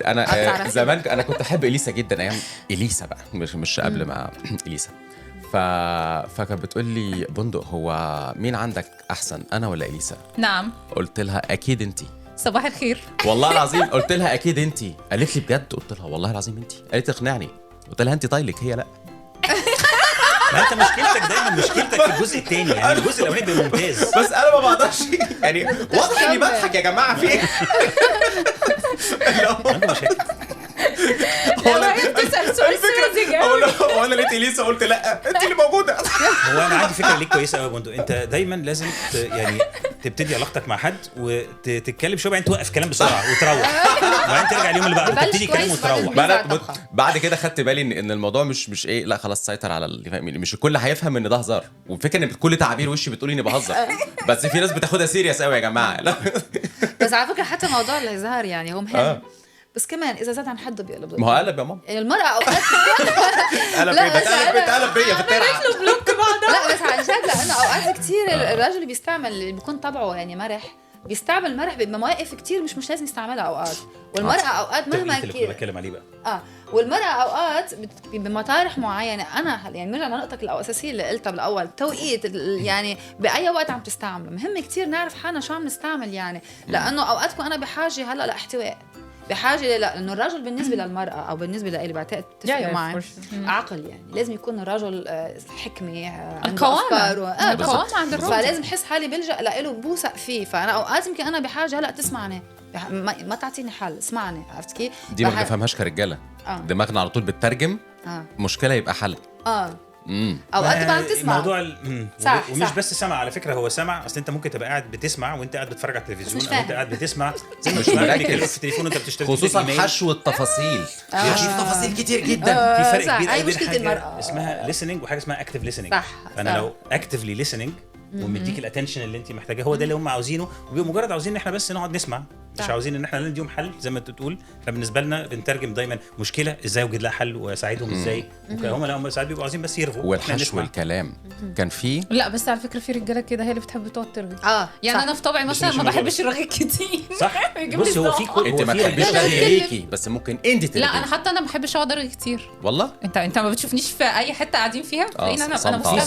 انا زمان انا كنت احب اليسا جدا ايام اليسا بقى مش قبل ما اليسا. فكانت بتقول لي بندق هو مين عندك احسن انا ولا اليسا؟ نعم. قلت لها اكيد انتي. صباح الخير. والله العظيم قلت لها اكيد انتي. قالت لي بجد؟ قلت لها والله العظيم انتي. قالت اقنعني. قلت لها انتي طايلك هي لا. ما انت مشكلتك دايما مشكلتك في الجزء الثاني، يعني الجزء الاولاني بيبقى ممتاز بس انا ما بقدرش يعني واضح اني بضحك يا جماعه في ايه؟ عنده مشاكل. هي بتسال سؤال سيريس. هو انا لقيت اليسا قلت لا انت اللي موجوده. هو انا عندي فكره ليك كويسه قوي يا بندق. انت دايما لازم يعني تبتدي علاقتك مع حد وتتكلم شويه بعدين توقف كلام بسرعه وتروح وبعدين ترجع اليوم اللي بعده تبتدي كلام وتروح. بعد كده خدت بالي ان الموضوع مش ايه، لا خلاص سيطر على مش الكل هيفهم ان ده هزار. والفكره ان كل تعابير وشي بتقول اني بهزر بس في ناس بتاخدها سيريس قوي يا جماعه. بس على فكره حتى موضوع الهزار يعني هو مهم بس كمان اذا زاد عن حده بيقلب. ما هو قلب يا ماما. يعني المراه اوقات قلب بيا في الترعه. لا بس عن جد لانه اوقات كثير الرجل اللي بيستعمل اللي بيكون طبعه يعني مرح بيستعمل مرح بمواقف كتير مش لازم يستعملها اوقات. والمرأة اوقات مهما كان بتكلم عليه بقى والمرأة اوقات بمطارح معينة. انا يعني نرجع لنقطة الاساسية اللي قلتها بالاول، توقيت يعني باي وقت عم تستعمله مهم كتير نعرف حالنا شو عم نستعمل. يعني لانه اوقات كون انا بحاجة هلا لاحتواء، بحاجه لانه الرجل بالنسبه للمراه او بالنسبه لي بعتقد تتفق معي عقل. يعني لازم يكون الرجل حكمه القوام عند الرجل، فلازم احس حالي بلجأ له بوثق فيه. فانا اوقات يمكن انا بحاجه هلا تسمعني ما تعطيني حل، اسمعني. عرفت كيف؟ دي ما بفهمهاش كرجاله. دماغنا على طول بتترجم مشكله يبقى حل. اوقات تبقى عم تسمع الموضوع ومش بس سمع على فكره. هو سمع اصل انت ممكن تبقى قاعد بتسمع وانت قاعد بتتفرج على التلفزيون او انت قاعد بتسمع زي ما بتتكلم في التليفون وانت بتشتغل خصوصا حشو التفاصيل. في تفاصيل كتير جدا. في فرق كبير قوي بين حاجه اسمها listening وحاجه اسمها active listening. صح. انا لو actively listening ومديك الاتنشن اللي انت محتاجاه. هو ده اللي هم عاوزينه، ومجرد عاوزين ان احنا بس نقعد نسمع، مش عاوزين ان احنا نديهم حل. زي ما انت بتقول احنا بالنسبه لنا بنترجم دايما مشكله ازاي اوجد لها حل واساعدهم ازاي. هم لا هم ساعات بيبقوا عاوزين بس يرغوا والحشو والكلام. كان في لا بس على فكره في رجاله كده هي اللي بتحب تقعد ترغي. يعني صح. انا في طبعي مثلا ما بحبش الرغي كتير. صح. بص هو في كل انت ما تحبيش ترغيكي، بس ممكن انت ترغي. لا انا حتى انا ما بحبش اقعد ارغي كتير والله. انت ما بتشوفنيش في اي حته قاعدين فيها انا في مستمتعه.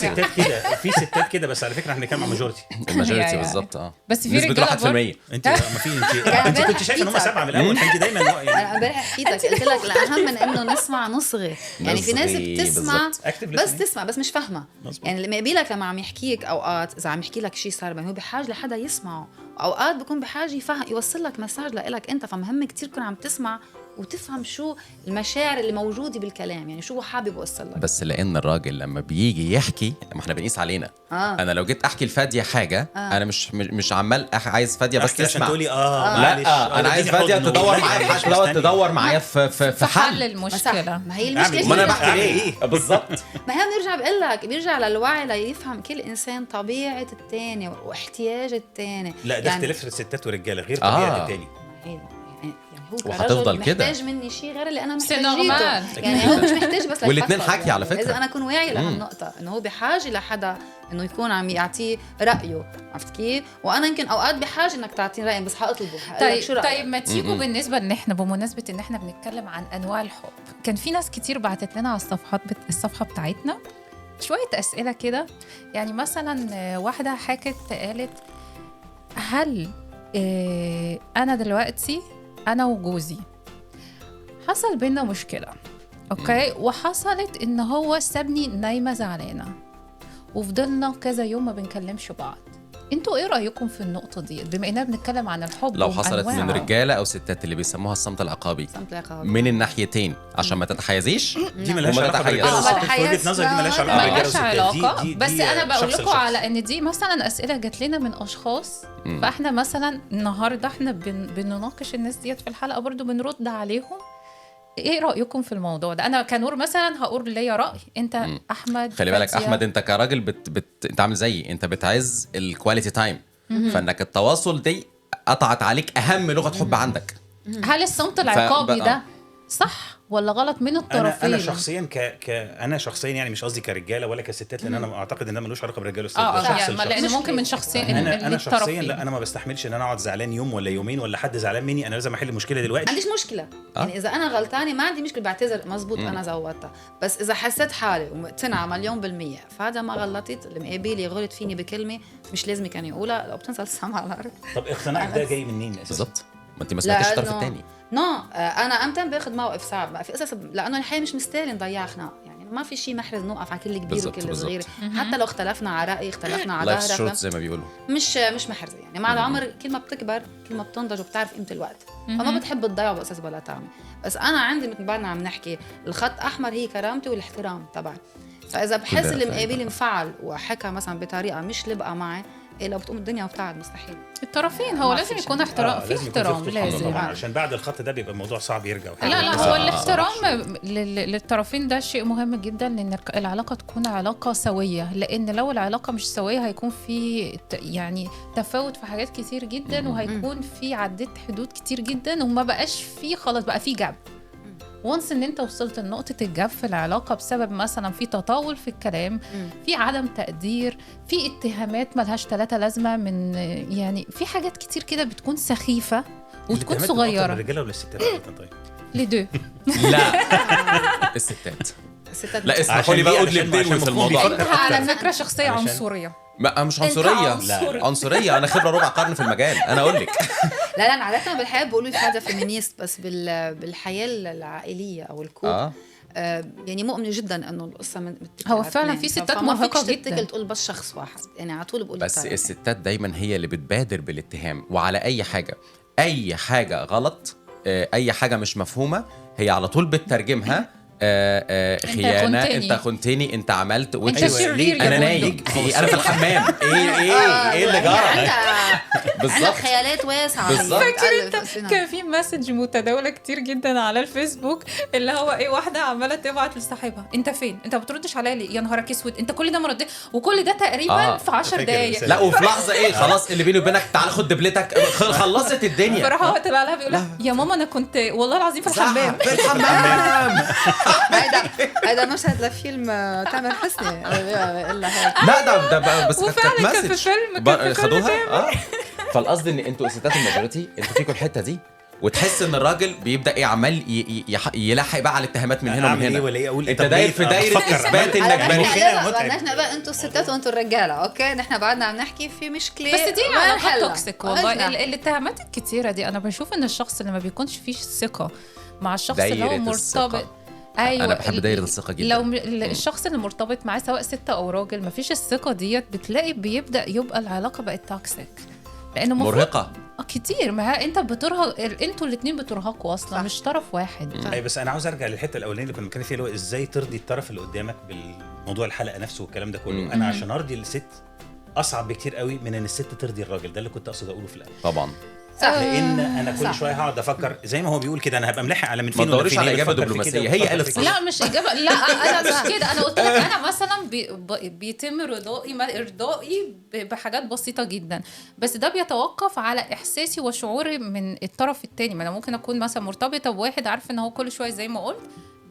ستات كده بس على فكره احنا كان مع ماجورتي الماجورتي بالظبط. بس في رجاله 1%. انت ما في انت كنت شايف ان هم 7 من الاول، فانت دايما انا امبارح حكيتك قلت لك الاهم من انه نسمع نصغي. يعني في ناس بتسمع بس تسمع بس مش فاهمه. يعني اللي قبيلك لما عم يحكيك اوقات اذا عم يحكي لك شيء صار هو بحاجه لحدا يسمعه، اوقات بكون بحاجه يفهم يوصل لك مساج لك انت. فمهم كتير تكون عم تسمع وتفهم شو المشاعر اللي موجوده بالكلام، يعني شو هو حابب يوصل لك. بس لان الراجل لما بيجي يحكي ما احنا بنقيس علينا. انا لو جيت احكي لفاديه حاجه انا مش عمال عايز فاديه بس تسمع. تقولي لا انا عايز فاديه تدور معايا تدور معايا في حل المشكله. ما هي المشكله ما انا بحكي ليه بالظبط. ما هي بنرجع بقول لك بيرجع للوعي ليفهم كل انسان طبيعه الثاني واحتياج الثاني. لا ده اختلاف الستات والرجاله غير طبيعه الثاني. هو وهتفضل كده محتاج مني شيء غير اللي انا محتاجه. يعني هو مش محتاج بس والاثنين حكي على فكره. اذا انا اكون واعي لهالنقطه انه هو بحاجه لحدا انه يكون عم يعطيه رايه، عرفت كيف؟ وانا يمكن اوقات بحاجه انك تعطيني راي بس حاطلبه. طيب ما تيجوا بالنسبه ان احنا بمناسبه ان احنا بنتكلم عن انواع الحب، كان في ناس كتير بعتت لنا على الصفحه بتاعتنا شويه اسئله كده. يعني مثلا واحده حكت قالت هل انا دلوقتي انا وجوزي حصل بينا مشكله اوكي وحصلت ان هو سابني نايمه زعلانه وفضلنا كذا يوم ما بنكلمش بعض، انتوا ايه رايكم في النقطه دي بما اننا بنتكلم عن الحب؟ لو حصلت من رجاله او ستات اللي بيسموها الصمت العقابي من الناحيتين عشان ما تتحيزيش. دي مالهاش علاقه بالرجاله والستات في وجهه نظري، دي مالهاش علاقه بس انا بقول لكم على ان دي مثلا اسئله جات لنا من اشخاص. فاحنا مثلا النهارده احنا بنناقش الناس ديت في الحلقه برضو بنرد عليهم. ايه رايكم في الموضوع ده؟ انا كنور مثلا هقول ليا راي. انت احمد خلي بالك احمد انت كراجل انت عامل زيي، انت بتعز الكواليتي تايم، فانك التواصل دي قطعت عليك اهم لغه حب عندك. هل الصمت العقابي ده صح ولا غلط من الطرفين؟ انا شخصيا انا شخصيا يعني مش قصدي كرجاله ولا كستات، لان انا اعتقد ان ده ملوش علاقه بالرجاله والستات. يعني لان ممكن من شخصين انا شخصيا لا انا ما بستحملش ان انا اقعد زعلان يوم ولا يومين ولا حد زعلان مني. انا لازم احل المشكله دلوقتي. ما عنديش مشكله يعني اذا انا غلطانه ما عندي مشكله بعتذر مزبوط انا زودتها. بس اذا حسيت حالي ومقتنعه مليون بالمية فهذا ما غلطت المقابلي غلط فيني بكلمه مش لازم كان يقولها لو بتنزل السما على الارض. طب اقتناعك ده جاي منين بالظبط؟ ما انت ما سمعتيش الطرف الثاني. انا امتى باخذ موقف صعب ما في قصص لانه الحياه مش مستاهله نضيع خناق. يعني ما في شيء محرز نوقف على كل كبير وكل صغير حتى لو اختلفنا على راي اختلفنا على ظهرك زي ما بيقولوا مش محرز. يعني مع العمر كل ما بتكبر كل ما بتنضج وبتعرف قيمه الوقت فما بتحب تضيعه باساس بلا طعمه. بس انا عندي مثل بعدنا عم نحكي الخط احمر هي كرامتي والاحترام تبعي. فاذا بحس اللي مقابلي انفعل وحكى مثلا بطريقه مش لبقى معي لو بتقوم الدنيا وبتقعد مستحيل. الطرفين هو لازم يكون احترام في احترام لازم عشان بعد الخط ده بيبقى الموضوع صعب يرجع. لا هو الاحترام للطرفين ده شيء مهم جدا لان العلاقه تكون علاقه سويه. لان لو العلاقه مش سويه هيكون في يعني تفاوت في حاجات كتير جدا وهيكون في عدت حدود كتير جدا وما بقاش في خلاص بقى في جاب. وانس ان انت وصلت لنقطه الجاب في العلاقه بسبب مثلا في تطاول في الكلام في عدم تقدير في اتهامات ملهاش 3 لازمه من يعني في حاجات كتير كده بتكون سخيفه وتكون صغيره. الرجاله ولا الستات؟ طيب لدو لا الستات لا اسمحوا لي بقى ادلي بدلوي في الموضوع. على فكره شخصيه عنصريه. مش عنصريه. لا عنصريه. انا خبره ربع قرن في المجال انا اقول لك. لا انا عاده بالحياه بقولوا في حاجه فيمينيست بس بالحياه العائليه او الكوب يعني مؤمنه جدا انه القصه هو فعلا في ستات مرهقه جدا تقول بس شخص واحد يعني على طول بقول بس الستات دايما هي اللي بتبادر بالاتهام وعلى اي حاجه غلط اي حاجه مش مفهومه هي على طول بتترجمها خيانه انت خنتني انت عملت انت شرير انا نايم انا في الحمام ايه اللي جرى بالظبط خيالات واسعه. بالظبط. فاكر انت كان في مسج متداوله كتير جدا على الفيسبوك اللي هو ايه، واحده عماله تبعت لصاحبها انت فين، انت ما بتردش عليا ليه، يا نهارك اسود انت كل ده ما ردتش، وكل ده تقريبا في 10 دقايق. لا وفي لحظه ايه خلاص اللي بيني وبينك تعال خد دبلتك خلصت الدنيا. فراح هو طلع لها بيقول لها يا ماما انا كنت والله العظيم في الحمام. في الحمام. هذا مشهد لفيلم تامر حسني الا هيك. لا ده بس وفعلا كان في فيلم خدوها. فالقصد ان انتوا ستات الماجوريتي انتوا فيكم الحته دي، وتحس ان الراجل بيبدا ايه عمال يلحق بقى على الاتهامات من هنا ومن هنا. انت داير في دايره اثبات انك نحن بقى انتوا الستات وانتوا الرجاله. اوكي نحن بعدنا عم نحكي في مشكله بس دي علاقات توكسيك والله. الاتهامات الكتيره دي انا بشوف ان الشخص اللي ما بيكونش فيه ثقه مع الشخص اللي هو مرتبط. ايوه انا بحب دايره الثقه جدا. لو الشخص اللي مرتبط معاه سواء ست او راجل ما فيش الثقه ديت، بتلاقي بيبدا يبقى العلاقه بقت توكسيك لانه مرهقه كتير. ما انت بترهق، انتوا الاثنين بترهقوا اصلا، مش طرف واحد. اي بس انا عاوز ارجع للحته الاولانيه اللي كنا بنتكلم فيها، اللي هو ازاي ترضي الطرف اللي قدامك بالموضوع الحلقه نفسه والكلام ده كله. انا عشان ارضي الست اصعب بكتير قوي من ان الست ترضي الراجل. ده اللي كنت اقصد اقوله في الاول طبعا. لان انا كل شويه هقعد افكر زي ما هو بيقول كده، انا هبقى ملحق على من فين. ما تدوريش على اجابه دبلوماسيه، هي قالت صح. لا مش اجابه، لا انا مش كده. انا قلت لك انا مثلا بيتم ارضائي بحاجات بسيطه جدا، بس ده بيتوقف على احساسي وشعوري من الطرف الثاني. ما انا ممكن اكون مثلا مرتبطه بواحد عارفه ان هو كل شويه زي ما قلت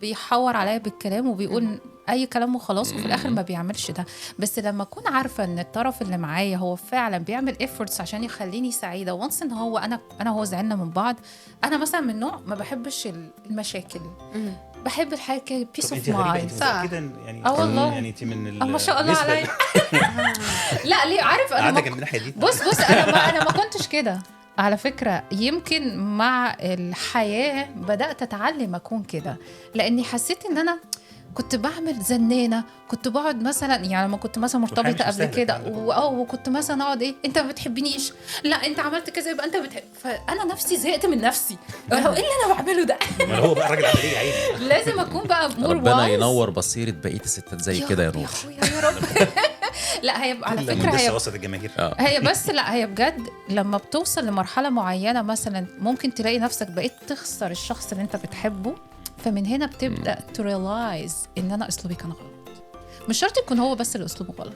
بيحور عليا بالكلام وبيقول اي كلام وخلاص، وفي الاخر ما بيعملش ده. بس لما اكون عارفه ان الطرف اللي معايا هو فعلا بيعمل efforts عشان يخليني سعيده، وانس ان هو انا هو زعلنا من بعض. انا مثلا من نوع ما بحبش المشاكل، بحب الحياه كده بيس اوف مايند. صح كده يعني. والله يعني انت من ما شاء الله عليا. لا ليه عارف انا عندك من الناحيه دي. بص انا ما كنتش كده على فكرة. يمكن مع الحياة بدأت أتعلم أكون كده، لأني حسيت إن أنا كنت بعمل زنانة. كنت بقعد مثلا يعني لما كنت مثلا مرتبطة قبل كده وكنت مثلا أقعد إيه أنت ما بتحبنيش، لا أنت عملت كذا يبقى أنت بتحب. فأنا نفسي زهقت من نفسي. إيه اللي أنا بعمله ده؟ ما هو بقى راجل عملية عيني. لازم أكون بقى مور ربنا ينور بصيرة بقية الستات زي كده يا نور. يا رب. لا هي على فكرة هي وسط الجماهير. هي بس لا هي بجد لما بتوصل لمرحلة معينة مثلا ممكن تلاقي نفسك بقيت تخسر الشخص اللي انت بتحبه، فمن هنا بتبدأ تريلايز ان انا اسلوبي كان غلط. مش شرط يكون هو بس اللي اسلوبه غلط.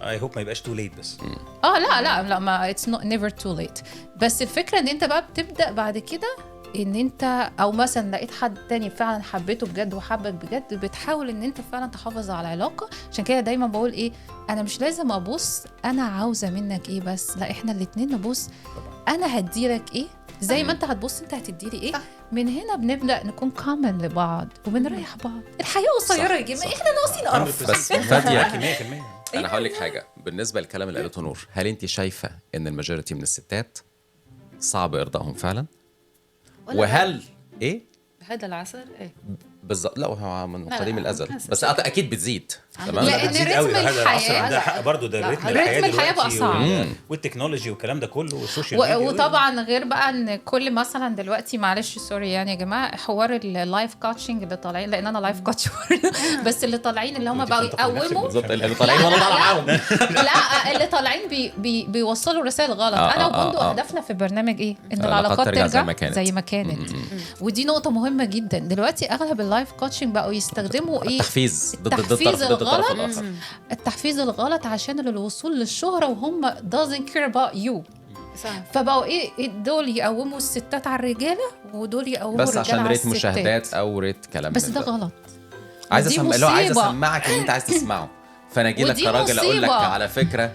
I hope ما يبقاش too late بس. لا ما it's not never too late. بس الفكرة ان انت بقى بتبدأ بعد كده ان انت او مثلا لقيت حد تاني فعلا حبيته بجد وحبك بجد، بتحاول ان انت فعلا تحافظ على العلاقة. عشان كده دايما بقول ايه، انا مش لازم ابص انا عاوزة منك ايه بس، لا احنا الاتنين نبص انا هديلك ايه زي ما انت هتبص انت هتديلي ايه. من هنا بنبدأ نكون كومن لبعض وبنريح بعض. الحياة قصيرة يا جماعة، احنا ناقصين قرف. بس فادية انا هقول لك حاجة بالنسبة للكلام اللي قالته نور. هل انت شايفة ان الماجوريتي من الستات صعب ارضائهم فعلا؟ وهل ايه هذا العصر ايه بالظبط؟ لا هو من قديم الازل، بس اكيد بتزيد. تمام. لان رتم الحياه ده حق برضه، ده رتم الحياه بقى صعب والتكنولوجي والكلام ده كله والسوشيال ميديا. وطبعا غير بقى ان كل مثلا دلوقتي معلش سوري يعني يا جماعه حوار اللايف كوتشنج اللي طالعين، لان انا لايف كوتش اللي طالعين اللي هم بقوا يقوموا بالظبط اللي طالعين وانا طالع معاهم. لا اللي طالعين بيوصلوا رسائل غلط. انا وبندق هدفنا في البرنامج ايه؟ ان العلاقات ترجع زي ما كانت. ودي نقطه مهمه جدا. دلوقتي اغلب اللايف كوتشنج بقوا يستخدموا ايه؟ التحفيز الغلط. التحفيز الغلط عشان للوصول للشهرة، وهم doesn't care about you. فبقوا ايه دول يقوموا الستات على الرجالة، ودول يقوموا الرجالة على الستات بس عشان ريت مشاهدات او ريت كلام. بس ده غلط. عايز اسمعك اللي انت عايز تسمعه، فانا اجي لك كراجل اقول لك على فكرة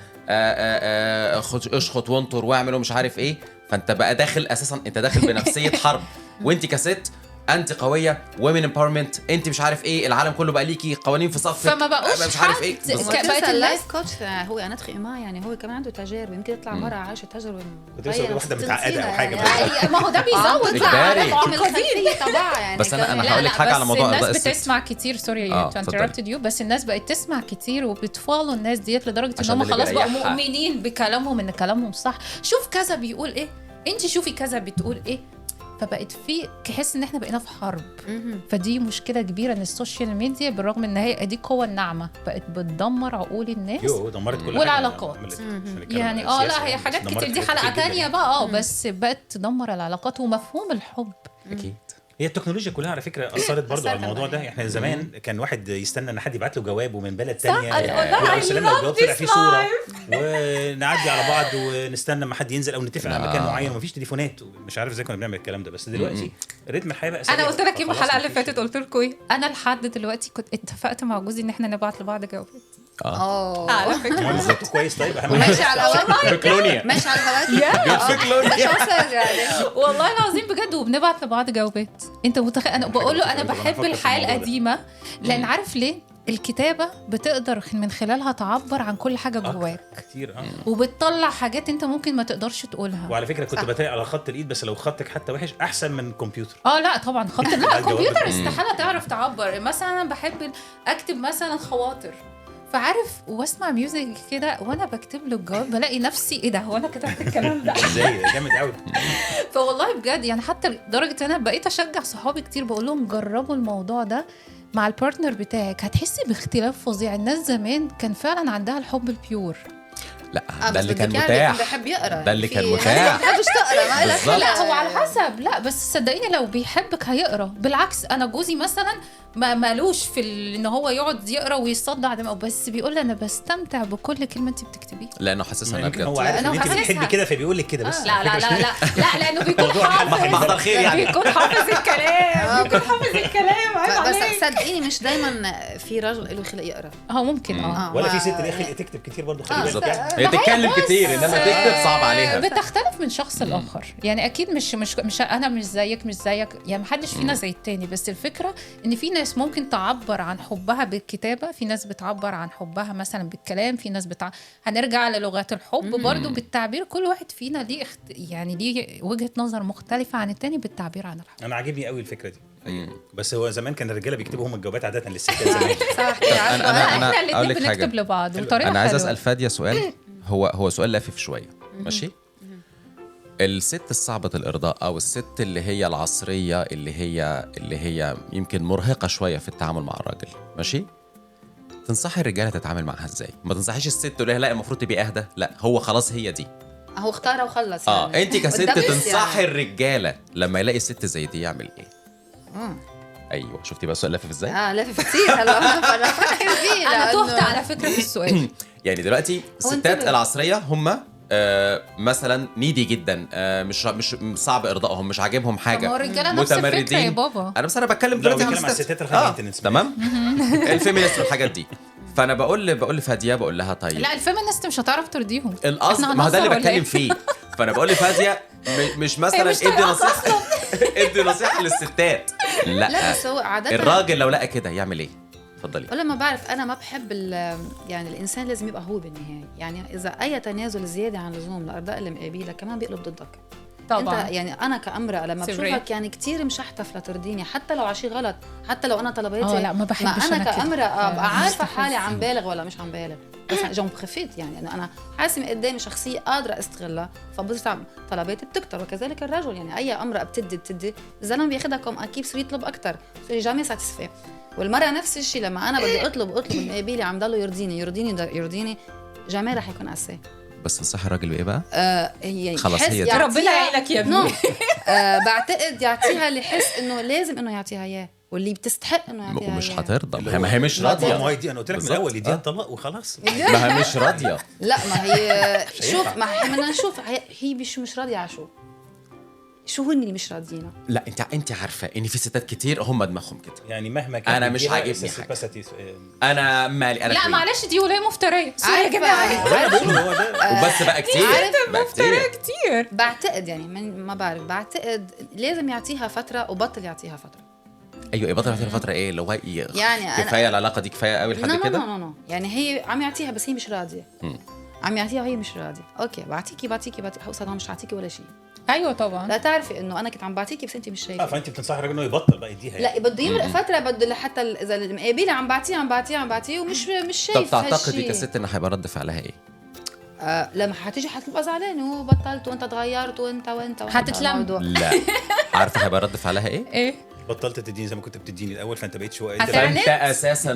اشخط وانطر واعمل ومش عارف ايه. فانت بقى داخل اساسا، انت داخل بنفسية حرب. وانت كست انت قويه، ومن امباورمنت، انت مش عارف ايه، العالم كله بقى ليكي قوانين في صفك، فما بقوش مش عارف ايه. بقيت اللايف كوتش هو انا اتخي معاه يعني، هو كمان عنده تجارب، يمكن يطلع مره عايشه تجربه واحده متعقده او حاجه. ما هو ده بيزود يعني. بس انا هقول لك حاجه على موضوع الناس بتسمع كتير. سوري تو انتربتد يو، بس الناس بقت تسمع كتير وبتفولو الناس ديت لدرجه ان هم خلاص بقوا مؤمنين بكلامهم ان كلامهم صح. شوف كذا بيقول ايه، انت شوفي كذا بتقول ايه. فبقت في تحس ان احنا بقينا في حرب. فدي مشكله كبيره ان السوشيال ميديا بالرغم ان هي دي قوه الناعمه بقت بتدمر عقول الناس دمرت كل والعلاقات. حاجه يعني لا هي حاجات كتير، دي حلقه تانية بقى. بس بقت تدمر العلاقات ومفهوم الحب. اكيد. هي التكنولوجيا كلها على فكره اثرت برضو على الموضوع ده. احنا زمان كان واحد يستنى ان حد يبعت له جواب ومن بلد تانية يقول السلام عليكم، الجواب طلع فيه صوره ونعدي على بعض ونستنى ما حد ينزل او نتفق على مكان معين ومفيش تليفونات مش عارف ازاي كنا بنعمل الكلام ده. بس دلوقتي رتم الحياه بقى سريع. انا قلت لك يوم الحلقه اللي فاتت قلت لكم ايه، انا لحد دلوقتي كنت اتفقت مع جوزي ان احنا نبعت لبعض جوابات. على فكره بالظبط كويس. طيب ماشي على الهواء ماشي على الهواء والله العظيم بجد. وبنبعت لبعض جوابات. انت متخيل؟ انا بقول له انا بحب الحياه القديمه لان عارف ليه؟ الكتابه بتقدر من خلالها تعبر عن كل حاجه جواك كتير وبتطلع حاجات انت ممكن ما تقدرش تقولها. وعلى فكره كنت بتاعي على خط الايد بس لو خطك حتى وحش احسن من الكمبيوتر. لا طبعا خط لا الكمبيوتر استحاله تعرف تعبر. مثلا انا بحب اكتب مثلا خواطر فعارف واسمع ميوزك كده وانا بكتب له الجواب بلاقي نفسي ايه ده، هو انا كتبت الكلام ده ازاي؟ جامد قوي. فوالله بجد يعني حتى لدرجه انا بقيت اشجع صحابي كتير بقول لهم جربوا الموضوع ده مع البارتنر بتاعك هتحسي باختلاف فظيع. الناس زمان كان فعلا عندها الحب البيور. لا ده اللي كان متاح. بحب يقرا ده اللي كان متاح. ما بحبش تقرا. لا هو على حسب. لا بس صدقيني لو بيحبك هيقرا. بالعكس انا جوزي مثلا ما مالوش في ان هو يقعد يقرا ويصدع دماغه بس بيقول انا بستمتع بكل كلمه انت بتكتبيها لانه حاسس انها بجد. هو عارف ان انت بتحبي كده فبيقول لك كده بس. لا لانه بيكون حافظ. محضر خير يعني. بيكون حافظ الكلام. بيكون حافظ الكلام. بس صدقيني مش دايما في راجل له خلق يقرا. هو ممكن ولا في ست ليها خلق تكتب كتير برضه. بالظبط. هي تتكلم كتير انما تكتب صعب عليها. بتختلف من شخص لاخر. يعني اكيد مش انا مش زيك يعني محدش فينا زي التاني. بس الفكره ان في ناس ممكن تعبر عن حبها بالكتابه، في ناس بتعبر عن حبها مثلا بالكلام، في ناس هنرجع للغات الحب برضو بالتعبير. كل واحد فينا ليه يعني ليه وجهه نظر مختلفه عن التاني بالتعبير عن الحب. انا عاجبني قوي الفكره دي. بس هو زمان كان الرجاله بيكتبوا هم الجوابات عاده للستات زمان. صح. احنا الاثنين بنكتب لبعض وطريقه. انا عايز اسال فاديه سؤال. هو سؤال لافف شويه. ماشي. الست الصعبة الإرضاء أو الست اللي هي العصرية اللي هي يمكن مرهقة شوية في التعامل مع الراجل، ماشي؟ تنصحي الرجالة تتعامل معها إزاي؟ ما تنصحيش الست تقول لها لا المفروض تبقي أهدى، لا هو خلاص هي دي. هو اختارها وخلص. يعني أنت كست تنصحي الرجالة لما يلاقي ست زي دي يعمل إيه؟ أيوه شفتي بقى السؤال لافف إزاي؟ لافف كتير. هلا أنا فكر فيه. أنا تهت على فكرة في السؤال. يعني دلوقتي الستات العصرية هم مثلا نيدي جدا، مش صعب ارضائهم، مش عاجبهم حاجه، متمردين يا بابا. انا بس انا بتكلم دلوقتي عن الستات الخليجيه. تمام. الفيمينست والحاجات دي. فانا بقول لفاديه بقول لها طيب لا الفيمينست مش هتعرف ترضيهم. القصد ما هو ده اللي بتكلم فيه. فانا بقول لفاديه مش مثلا ادي نصيحه للستات. لا بس هو عاده الراجل لو لقى كده يعمل ايه؟ اتفضلي. ولا ما بعرف. انا ما بحب يعني الانسان لازم يبقى هو بالنهايه. يعني اذا اي تنازل زياده عن اللزوم لارضاء اللي مقابله كمان بيقلب ضدك طبعا. انت يعني انا كامراه لما بشوفك يعني كتير مش هحتف لترضيني حتى لو عشي غلط، حتى لو انا طلباتي لا ما بحبش. انا كامراه ابقى عارفه حالي عم بالغ ولا مش عم بالغ. بس جنب خفيت يعني انا حاسه قدامي شخصيه قادره استغلها فبصير طلباتي بتكتر. وكذلك الرجل يعني اي امراه بتدي الزلمه بياخدها كم اكيد بصير يطلب اكثر، بصير جامي ساتسفي. والمرأة نفس الشيء لما أنا بدي أطلب المقابلي عم ضله يرضيني جمال رح يكون أساسي. بس نصح الراجل بإيه بقى؟ يعني خلاص هي ربنا يعينك يا ابني. بعتقد يعطيها اللي يحس إنه لازم إنه يعطيها إياه واللي بتستحق إنه يعطيها إياه. مش هترضى. ما هي مش راضية. ما هي دي أنا قلت لك من الأول يديها الطلاق وخلاص. ما هي مش راضية. لا ما هي شوف ما احنا بدنا نشوف هي مش راضية على شو هن اللي مش راضيين. لا انت عارفه ان في ستات كتير هم دماغهم كده. يعني مهما كان انا مش عاجبني حاجه. انا مالي انا لا معلش دي ولايه مفتريه يا جماعه. وبس بقى كتير مفتريه كتير. بعتقد يعني ما بعرف. بعتقد لازم يعطيها فتره وبطل يعطيها فتره. ايوه يبطل يعطيها فتره. ايه لو هي يعني كفايه العلاقه دي كفايه قوي لحد كده. نو يعني هي عم يعطيها بس هي مش راضيه. عم يعطيها وهي مش راضيه. اوكي بعطيكي قصدها مش هعطيكي ولا شيء. ايوه طبعا. لا تعرفي انه انا كنت عم بعطيكي بس انت مش شايفه. فانت بتنصحي الراجل انه يبطل بقى يديها. لا بده يمرق فتره بده حتى اذا المقابله عم بعطيه ومش شايف. طب تعتقدي كست ان هيبقى رد فعلها ايه؟ لما حتيجي حتبقى زعلانه وبطلت وانت تغيرت وانت هتتلم. الموضوع. لا عارفه هيبقى رد فعلها ايه؟ ايه بطلت تديني زي ما كنت بتديني الاول، فانت بقيت شويه هتعند؟ فانت اساسا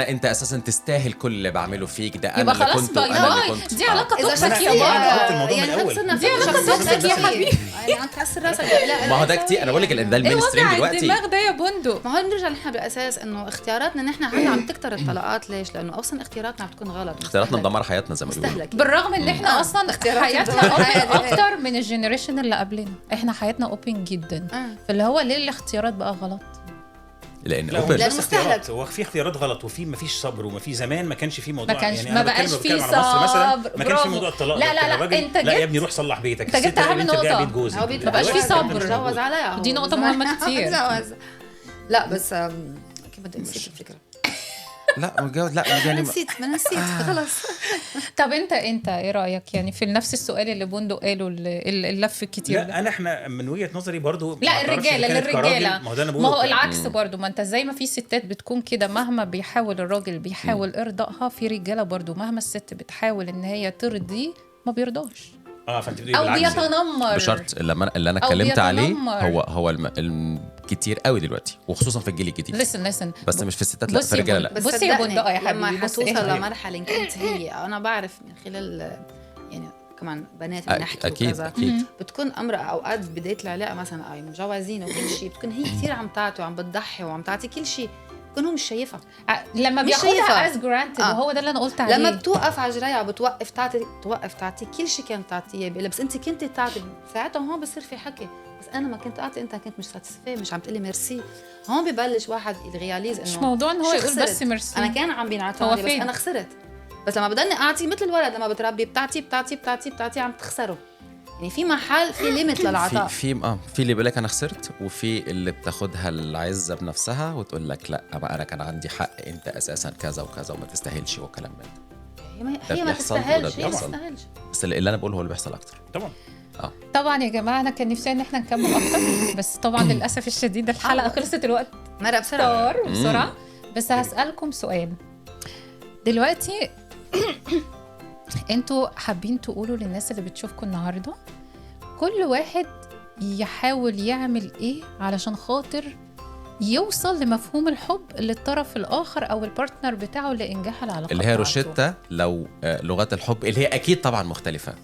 انت اساسا تستاهل كل اللي بعمله فيك، ده انا يبقى اللي خلاص كنت باي وانا اللي باي. كنت. دي علاقه إذا توكسيك يا شخصية- بابا. قلت الموضوع من يعني الأول. خلصنا دي في علاقة شخصيات توكسيك يا نفسية. حبيبي. يعني عم تكسر راسك. لا ما هو ده كتير، انا بقول لك ده ايه المين ستريم وجع دلوقتي. الدماغ ده يا بندق؟ ما هو بنرجع نحن بالاساس انه اختياراتنا نحن هلا عم تكتر الطلاقات. ليش؟ لانه اصلا اختياراتنا عم تكون غلط. اختياراتنا مدمره حياتنا زي ما بيقولوا. مستهلك. بالرغم ان احنا اصلا اختيارات حياتنا الدول. اكتر من الجنريشن اللي قبلنا، احنا حياتنا اوبن جدا. فاللي هو ليه الاختيارات بقى غلط؟ لان لا هو اوبن مش لأنه بس مستهلك. اختيارات، هو في اختيارات غلط وفي ما فيش صبر وما زمان ما كانش في موضوع ما كانش- يعني ما أنا بقاش بتكلم في على مصر مثلا صبر. ما كانش برافو. في موضوع الطلاق لا، ده. لا، كان لا، الراجل أنت لا يا جبت- ابني روح صلح بيتك، أنت جبت الست أهم انت بتاع نقطة. بيت جوزك. هو بيت ما بقاش في دلوقتي صبر. مش موجود. تجوز عليها. دي نقطة مهمة كتير. تجوز. لا بس كيف بدي نسيت الفكرة. لا متجوز لا يعني ما نسيت خلص. طب انت ايه رايك يعني في نفس السؤال اللي بندق قاله اللف الكتير ده؟ لا احنا من وجهة نظري برضو ما لا أعترفش إن الرجاله كانت كراجل. للرجاله، ما هو ده انا ما بقوله. هو العكس برضو. ما انت زي ما في ستات بتكون كده مهما بيحاول الراجل بيحاول ارضائها، في رجاله برضو مهما الست بتحاول ان هي ترضي ما بيرضاش فانت بتقولي او بالعكس. بيتنمر. بشرط اللي انا أو اتكلمت عليه بيتنمر. هو الكتير قوي دلوقتي وخصوصا في الجيل الجديد. لسن بس مش في الستات، لا في بصي الرجاله لا. بس بصي يا صدقني بندقة يا لما حبيبي، بص حتوصل إيه؟ لمرحله ان كنت هي انا بعرف من خلال يعني كمان بنات بنحكي اكيد وكذا اكيد بتكون امرأة اوقات بدايه العلاقه مثلا مجوزين وكل شيء بتكون هي كثير عم تعطي وعم بتضحي وعم تعطي كل شيء بكون هو مش شايفها. لما مش بياخدها شايفة. از جرانتد وهو ده اللي انا قلت عليه. لما بتوقف على جريها بتوقف تعطي كل شيء كانت تعطيه بيقول بس انت كنت تعطي ساعتها هون بصير في حكي بس انا ما كنت اعطي انت كنت مش ساتسفي مش عم تقلي ميرسي. هون ببلش واحد يرياليز انه مش موضوع ان هو شو يقول خسرت؟ بس ميرسي. انا كان عم بينعطى هو علي بس فين؟ انا خسرت. بس لما بضلني اعطي مثل الولد لما بتربي بتعطي عم تخسره. يعني في محل في ليميت للعطاء. في اللي بيقول لك انا خسرت، وفي اللي بتاخدها العزه بنفسها وتقول لك لا بقى انا كان عندي حق، انت اساسا كذا وكذا وما تستاهلش وكلام من ده. هي ما بيحصل وده تستاهلش. هي ما بيحصل. تستاهلش. بس اللي انا بقوله هو اللي بيحصل اكتر. طبعا طبعا يا جماعه انا كان نفسي ان احنا نكمل اكتر بس طبعا للاسف الشديد الحلقه خلصت، الوقت مرة بسرعة. طار بسرعه. بس هسالكم سؤال دلوقتي. انتوا حابين تقولوا للناس اللي بتشوفكم النهارده كل واحد يحاول يعمل ايه علشان خاطر يوصل لمفهوم الحب اللي الطرف الاخر او البارتنر بتاعه لانجاح العلاقه اللي هي روشيتا لو لغات الحب اللي هي اكيد طبعا مختلفه،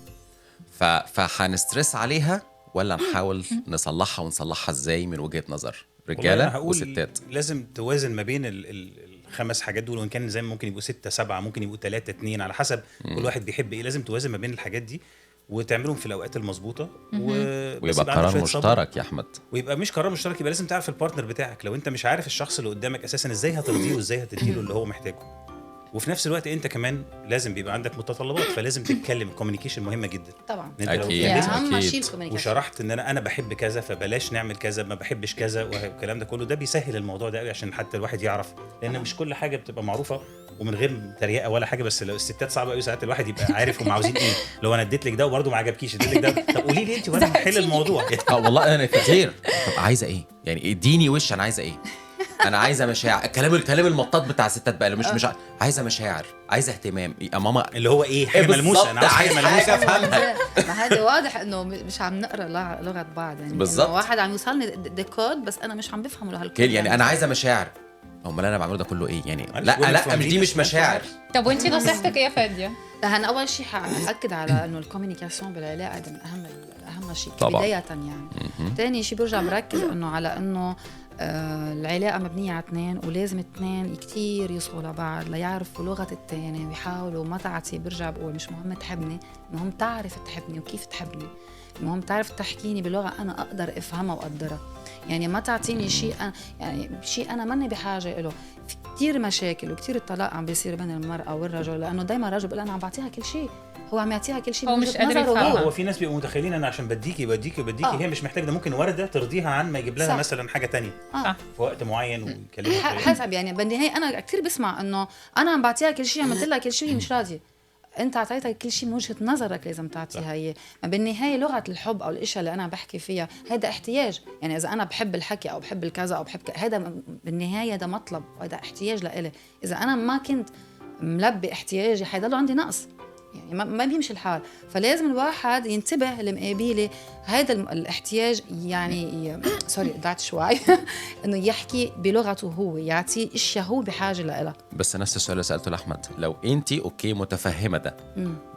فهنسترس عليها ولا نحاول نصلحها ونصلحها ازاي من وجهة نظر والله أنا رجاله هقول وستات؟ لازم توازن ما بين الخمس حاجات دول، وان كان زي ما ممكن يبقوا 6 7 ممكن يبقوا 3 2 على حسب كل واحد بيحب ايه. لازم توازن ما بين الحاجات دي وتعملهم في الاوقات المظبوطه ويبقى قرار مشترك يا احمد. ويبقى مش قرار مشترك، يبقى لازم تعرف البارتنر بتاعك. لو انت مش عارف الشخص اللي قدامك اساسا ازاي هترضيه وازاي هتديله اللي هو محتاجه. وفي نفس الوقت انت كمان لازم بيبقى عندك متطلبات، فلازم تتكلم. الكوميونيكيشن مهمه جدا طبعا. انت لو أكيد. اتكلمت اهم أكيد. شيء الكوميونيكيشن. وشرحت ان انا بحب كذا فبلاش نعمل كذا، ما بحبش كذا والكلام ده كله، ده بيسهل الموضوع ده قوي عشان حتى الواحد يعرف. لان مش كل حاجه بتبقى معروفه ومن غير تريقه ولا حاجه. بس لو الستات صعبه قوي ساعات الواحد يبقى عارف هم عاوزين ايه. لو انا اديت لك ده وبرده ما عجبكيش، اديت لك ده، طب قولي لي انت وانا هحل الموضوع. والله انا كتير. طب عايزه ايه يعني؟ اديني وش انا عايزه ايه. انا عايزه مشاعر. الكلام المطاط بتاع الستات بقى مش عايزه مشاعر، عايزه اهتمام يا ماما اللي هو ايه حاجه ملموسه. انا عايز حاجه ملموسه افهمها. ما هذا واضح انه مش عم نقرا لغه بعض. يعني بالظبط. واحد عم يوصلني ديكود بس انا مش عم بفهمه لهالكود. يعني انا عايزه مشاعر. امال انا بعمله ده كله ايه يعني؟ لا مش دي مش مشاعر. طب وانتي نصيحتك ايه يا فاديه؟ لهن اول شيء حاكد على انه الكوميونيكاسيون بالعلاقه ده من اهم شيء طبعا. بدايه يعني. ثاني شيء برجع بركز انه على انه العلاقه مبنيه على اثنين، ولازم الاثنين كتير يصغوا لبعض ليعرفوا لغه الثاني ويحاولوا ما تعطي. برجع بقول مش مهم تحبني، المهم تعرف تحبني وكيف تحبني. المهم تعرف تحكيني بلغه انا اقدر افهمها واقدرها. يعني ما تعطيني شيء يعني شيء انا ماني بحاجه له. في كتير مشاكل وكتير الطلاق عم بيصير بين المراه والرجل، لانه دائما الرجل بيقول انا عم بعطيها كل شيء، هو عم يعطيها كل شيء هو مش قادر يفهمها. هو في ناس بيبقوا متخيلين انا عشان بديكي هي مش محتاجه. ده ممكن ورده ترضيها عن ما يجيب لها صح. مثلا حاجه تانية صح. في وقت معين ويكلمها. حسب يعني بالنهايه انا كثير بسمع انه انا عم بعطيها كل شيء، عملت لها كل شيء وهي مش راضيه. انت اعطيتها كل شيء من وجهه نظرك لازم تعطيها هي. ما بالنهايه لغه الحب او الاشياء اللي انا بحكي فيها هذا احتياج. يعني اذا انا بحب الحكي او بحب الكذا او بحب هذا بالنهايه ده مطلب وهذا احتياج لإلي. اذا انا ما كنت ملبي احتياجي حيضل عندي نقص. يعني ما بيمشي الحال. فلازم الواحد ينتبه لمقابله هذا الاحتياج، يعني سوري ضعت شوي انه يحكي بلغته هو، يعطي اشياء هو بحاجه لها. بس نفس السؤال اللي سالته لاحمد، لو انت اوكي متفهمه ده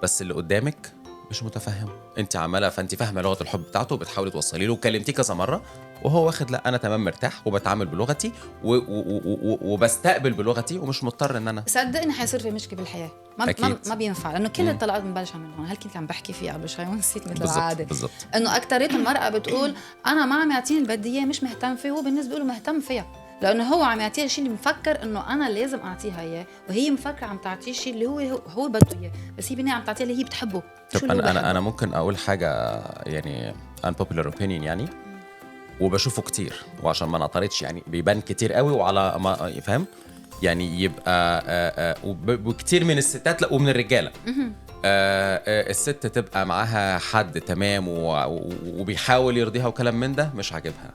بس اللي قدامك مش متفهم، انت عماله فانت فاهمه لغه الحب بتاعته وبتحاولي توصلي له وكلمتيه كذا مره وهو واخد لا انا تمام مرتاح وبتعامل بلغتي وبستقبل بلغتي ومش مضطر ان انا صدقني حيصير في مشكله بالحياه. ما بينفع، لانه كل الطلقات بنبلشها من هون. هل كنت عم بحكي فيها قبل شوي ونسيت مثل العاده بالضبط. انه اكثريه المراه بتقول انا ما عم يعطيني اللي بدي اياه، مش مهتم فيه، هو بالنسبه له مهتم فيها، لانه هو عم يعطيها الشيء اللي مفكر انه انا لازم اعطيها اياه، وهي مفكره عم تعطيه الشيء اللي هو بده اياه، بس هي بالنهايه عم تعطيها اللي هي بتحبه. طب انا ممكن اقول حاجه يعني unpopular opinion يعني، وبشوفه كتير وعشان ما نعترضش يعني بيبان كتير قوي وعلى ما يفهم يعني يبقى وكتير من الستات لا ومن الرجاله الست تبقى معاها حد تمام وبيحاول يرضيها وكلام من ده مش عاجبها،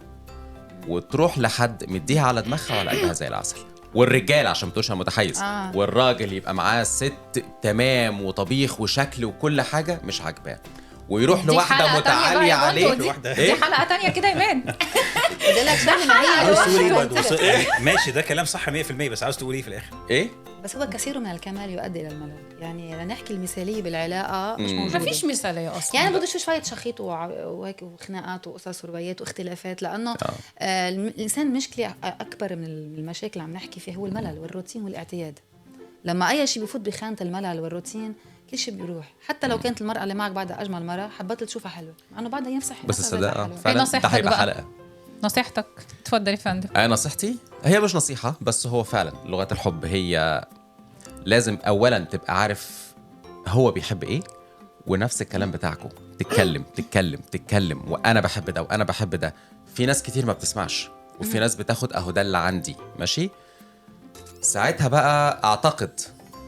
وتروح لحد مديها على دماغها وعلى قلبها زي العسل. والرجال عشان ما تقولش انا متحيز والراجل يبقى معاه ست تمام وطبيخ وشكل وكل حاجه مش عاجباه ويروح لواحده متعاليه عليه. دي حلقه تانية كده يمان. ماشي ده كلام صح 100%، بس عاوز تقول ايه في الاخر؟ ايه بس هو كثير من الكمال يؤدي الى الملل، يعني لنحكي المثاليه بالعلاقه مش موجوده، ما فيش مثاليه اصلا، يعني بده شويه شخيط وهيك وخناقات وقصص وروايات واختلافات، لانه الانسان مشكله اكبر من المشاكل اللي عم نحكي فيها هو الملل والروتين والاعتياد. لما اي شيء بفوت بخانه الملل والروتين كل شيء بيروح، حتى لو كانت المرأة اللي معك بعدها أجمل مرة حبيت تشوفها حلوة مع إنه بعدها ينفسح بس الصدق فعلا ده هيبقى حلقة. نصيحتك تفضلي فندم. نصيحتي هي مش نصيحة بس هو فعلا لغة الحب هي لازم أولا تبقى عارف هو بيحب إيه، ونفس الكلام بتاعكم تتكلم وأنا بحب ده وأنا بحب ده. في ناس كتير ما بتسمعش وفي ناس بتاخد أهو ده اللي عندي ماشي. ساعتها بقى أعتقد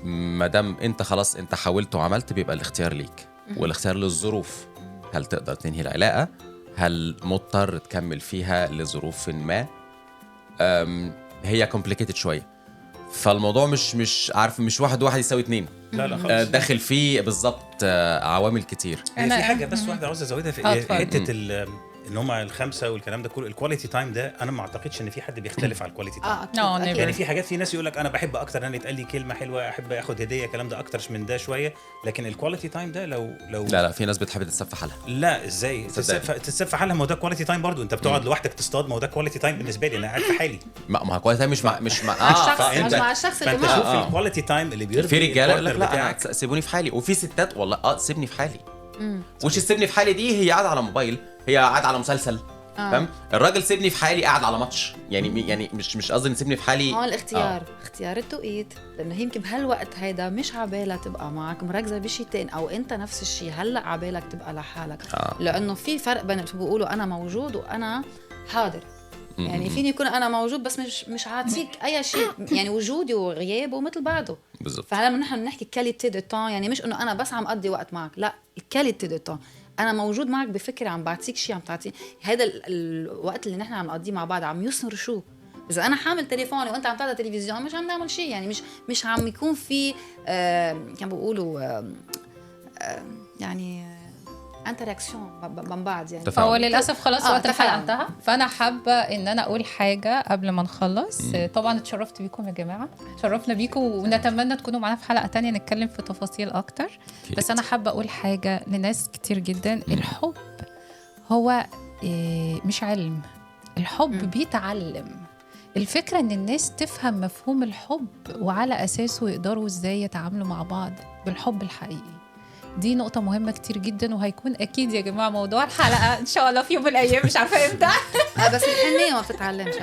مادام انت خلاص انت حاولت وعملت بيبقى الاختيار ليك والاختيار للظروف. هل تقدر تنهي العلاقة؟ هل مضطر تكمل فيها لظروف ما؟ هي complicated شوية، فالموضوع مش عارف مش واحد يساوي اتنين. لا خالص. داخل فيه بالظبط عوامل كتير. في حاجة بس واحدة عاوز ازودها في حتة ان هم الخمسه والكلام ده كله. الكواليتي تايم ده انا ما اعتقدش ان في حد بيختلف على الكواليتي تايم. يعني في حاجات في ناس يقول لك انا بحب اكتر ان يتقال لي كلمه حلوه، احب اخد هديه، الكلام ده اكتر من ده شويه. لكن الكواليتي تايم ده لو لا في ناس بتحب تتسفح حالها. لا ازاي تتسفح حالها؟ ما هو ده كواليتي تايم برضو. انت بتقعد لوحدك تصطاد، ما هو ده كواليتي تايم بالنسبه لي. انا قاعد في حالي. ما هو كواليتي تايم مش مع مع الشخص اللي معاك. شوف الكواليتي تايم اللي بيرضي في رجاله يقول لك لا سيبوني في حالي، وفي ستات والله سيبني في حالي. وش سيبني في حالي دي هي قاعده على موبايل، هي قاعده على مسلسل. فاهم؟ الراجل سيبني في حالي قاعد على ماتش. يعني مش قصدي نسيبني في حالي. هو الاختيار اختيار التوقيت، لانه هي يمكن بهالوقت هيدا مش عبالها تبقى معك مركزه بشيء تاني، او انت نفس الشيء هلا عبالك تبقى لحالك. لانه في فرق بين شو بيقولوا انا موجود وانا حاضر. يعني فيني يكون انا موجود بس مش عاطيك اي شيء، يعني وجودي وغيابه مثل بعضه. بالضبط. فلما نحن بنحكي كاليتي دو تايم، يعني مش انه انا بس عم اقضي وقت معك، لا الكاليتي دو تايم انا موجود معك بفكره، عم بعطيك شيء، عم تعطي هذا الوقت اللي نحن عم نقضيه مع بعض عم يثمر. شو اذا انا حامل تليفوني وانت عم تحضر تلفزيون مش عم نعمل شيء، يعني مش عم يكون في كان بيقولوا يعني انتراكشن من بعض. يعني هو للاسف خلاص وقت الحلقه انتهى، فانا حابه ان انا اقول حاجه قبل ما نخلص. طبعا اتشرفت بيكم يا جماعه، اتشرفنا بيكم ونتمنى تكونوا معنا في حلقه تانية نتكلم في تفاصيل اكتر. بس انا حابه اقول حاجه لناس كتير جدا. الحب هو مش علم، الحب بيتعلم. الفكره ان الناس تفهم مفهوم الحب وعلى اساسه يقدروا ازاي يتعاملوا مع بعض بالحب الحقيقي. دي نقطة مهمة كتير جدا، وهيكون أكيد يا جماعة موضوع الحلقة إن شاء الله في يوم من الأيام، مش عارفة إمتى. بس الحنية ما بتتعلمش.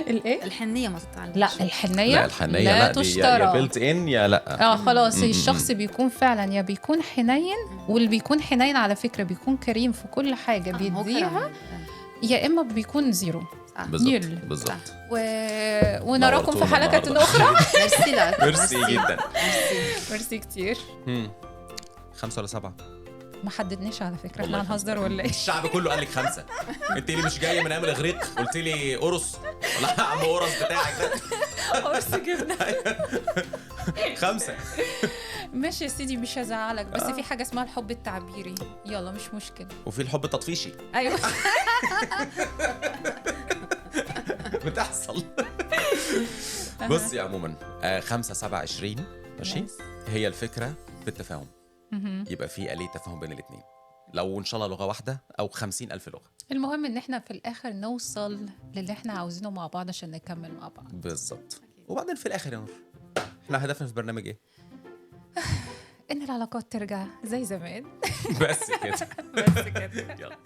الإيه؟ الحنية ما تتعلمش. لا الحنية لا تشترى. يا بيلت إن يا لا. خلاص الشخص بيكون فعلا يا بيكون حنين، واللي بيكون حنين على فكرة بيكون كريم في كل حاجة بيديها، يا إما بيكون زيرو. بالضبط. ونراكم في حلقة أخرى. ميرسي لك. ميرسي جدا. ميرسي كتير. 5 ولا 7 ما حددناش على فكرة. احنا هنهزر ولا ايه؟ الشعب كله قال لك 5. انت اللي مش جايه من ايام الاغريق قلت لي قرص ولا عم قرص بتاعك ده قرص جبنه. 5 ماشي يا سيدي مش هزعلك، بس في حاجه اسمها الحب التعبيري، يلا مش مشكله. وفي الحب التطفيشي ايوه بتحصل. بص يا عموما 5-7-20 ماشي. هي الفكره في التفاهم، يبقى في آلية تفاهم بين الاثنين، لو ان شاء الله لغه واحده او 50,000 لغه. المهم ان احنا في الاخر نوصل للي احنا عاوزينه مع بعض عشان نكمل مع بعض. بالظبط. وبعدين في الاخر يا نور، احنا هدفنا في البرنامج ايه؟ ان العلاقات ترجع زي زمان. بس كده. بس كده. يلا.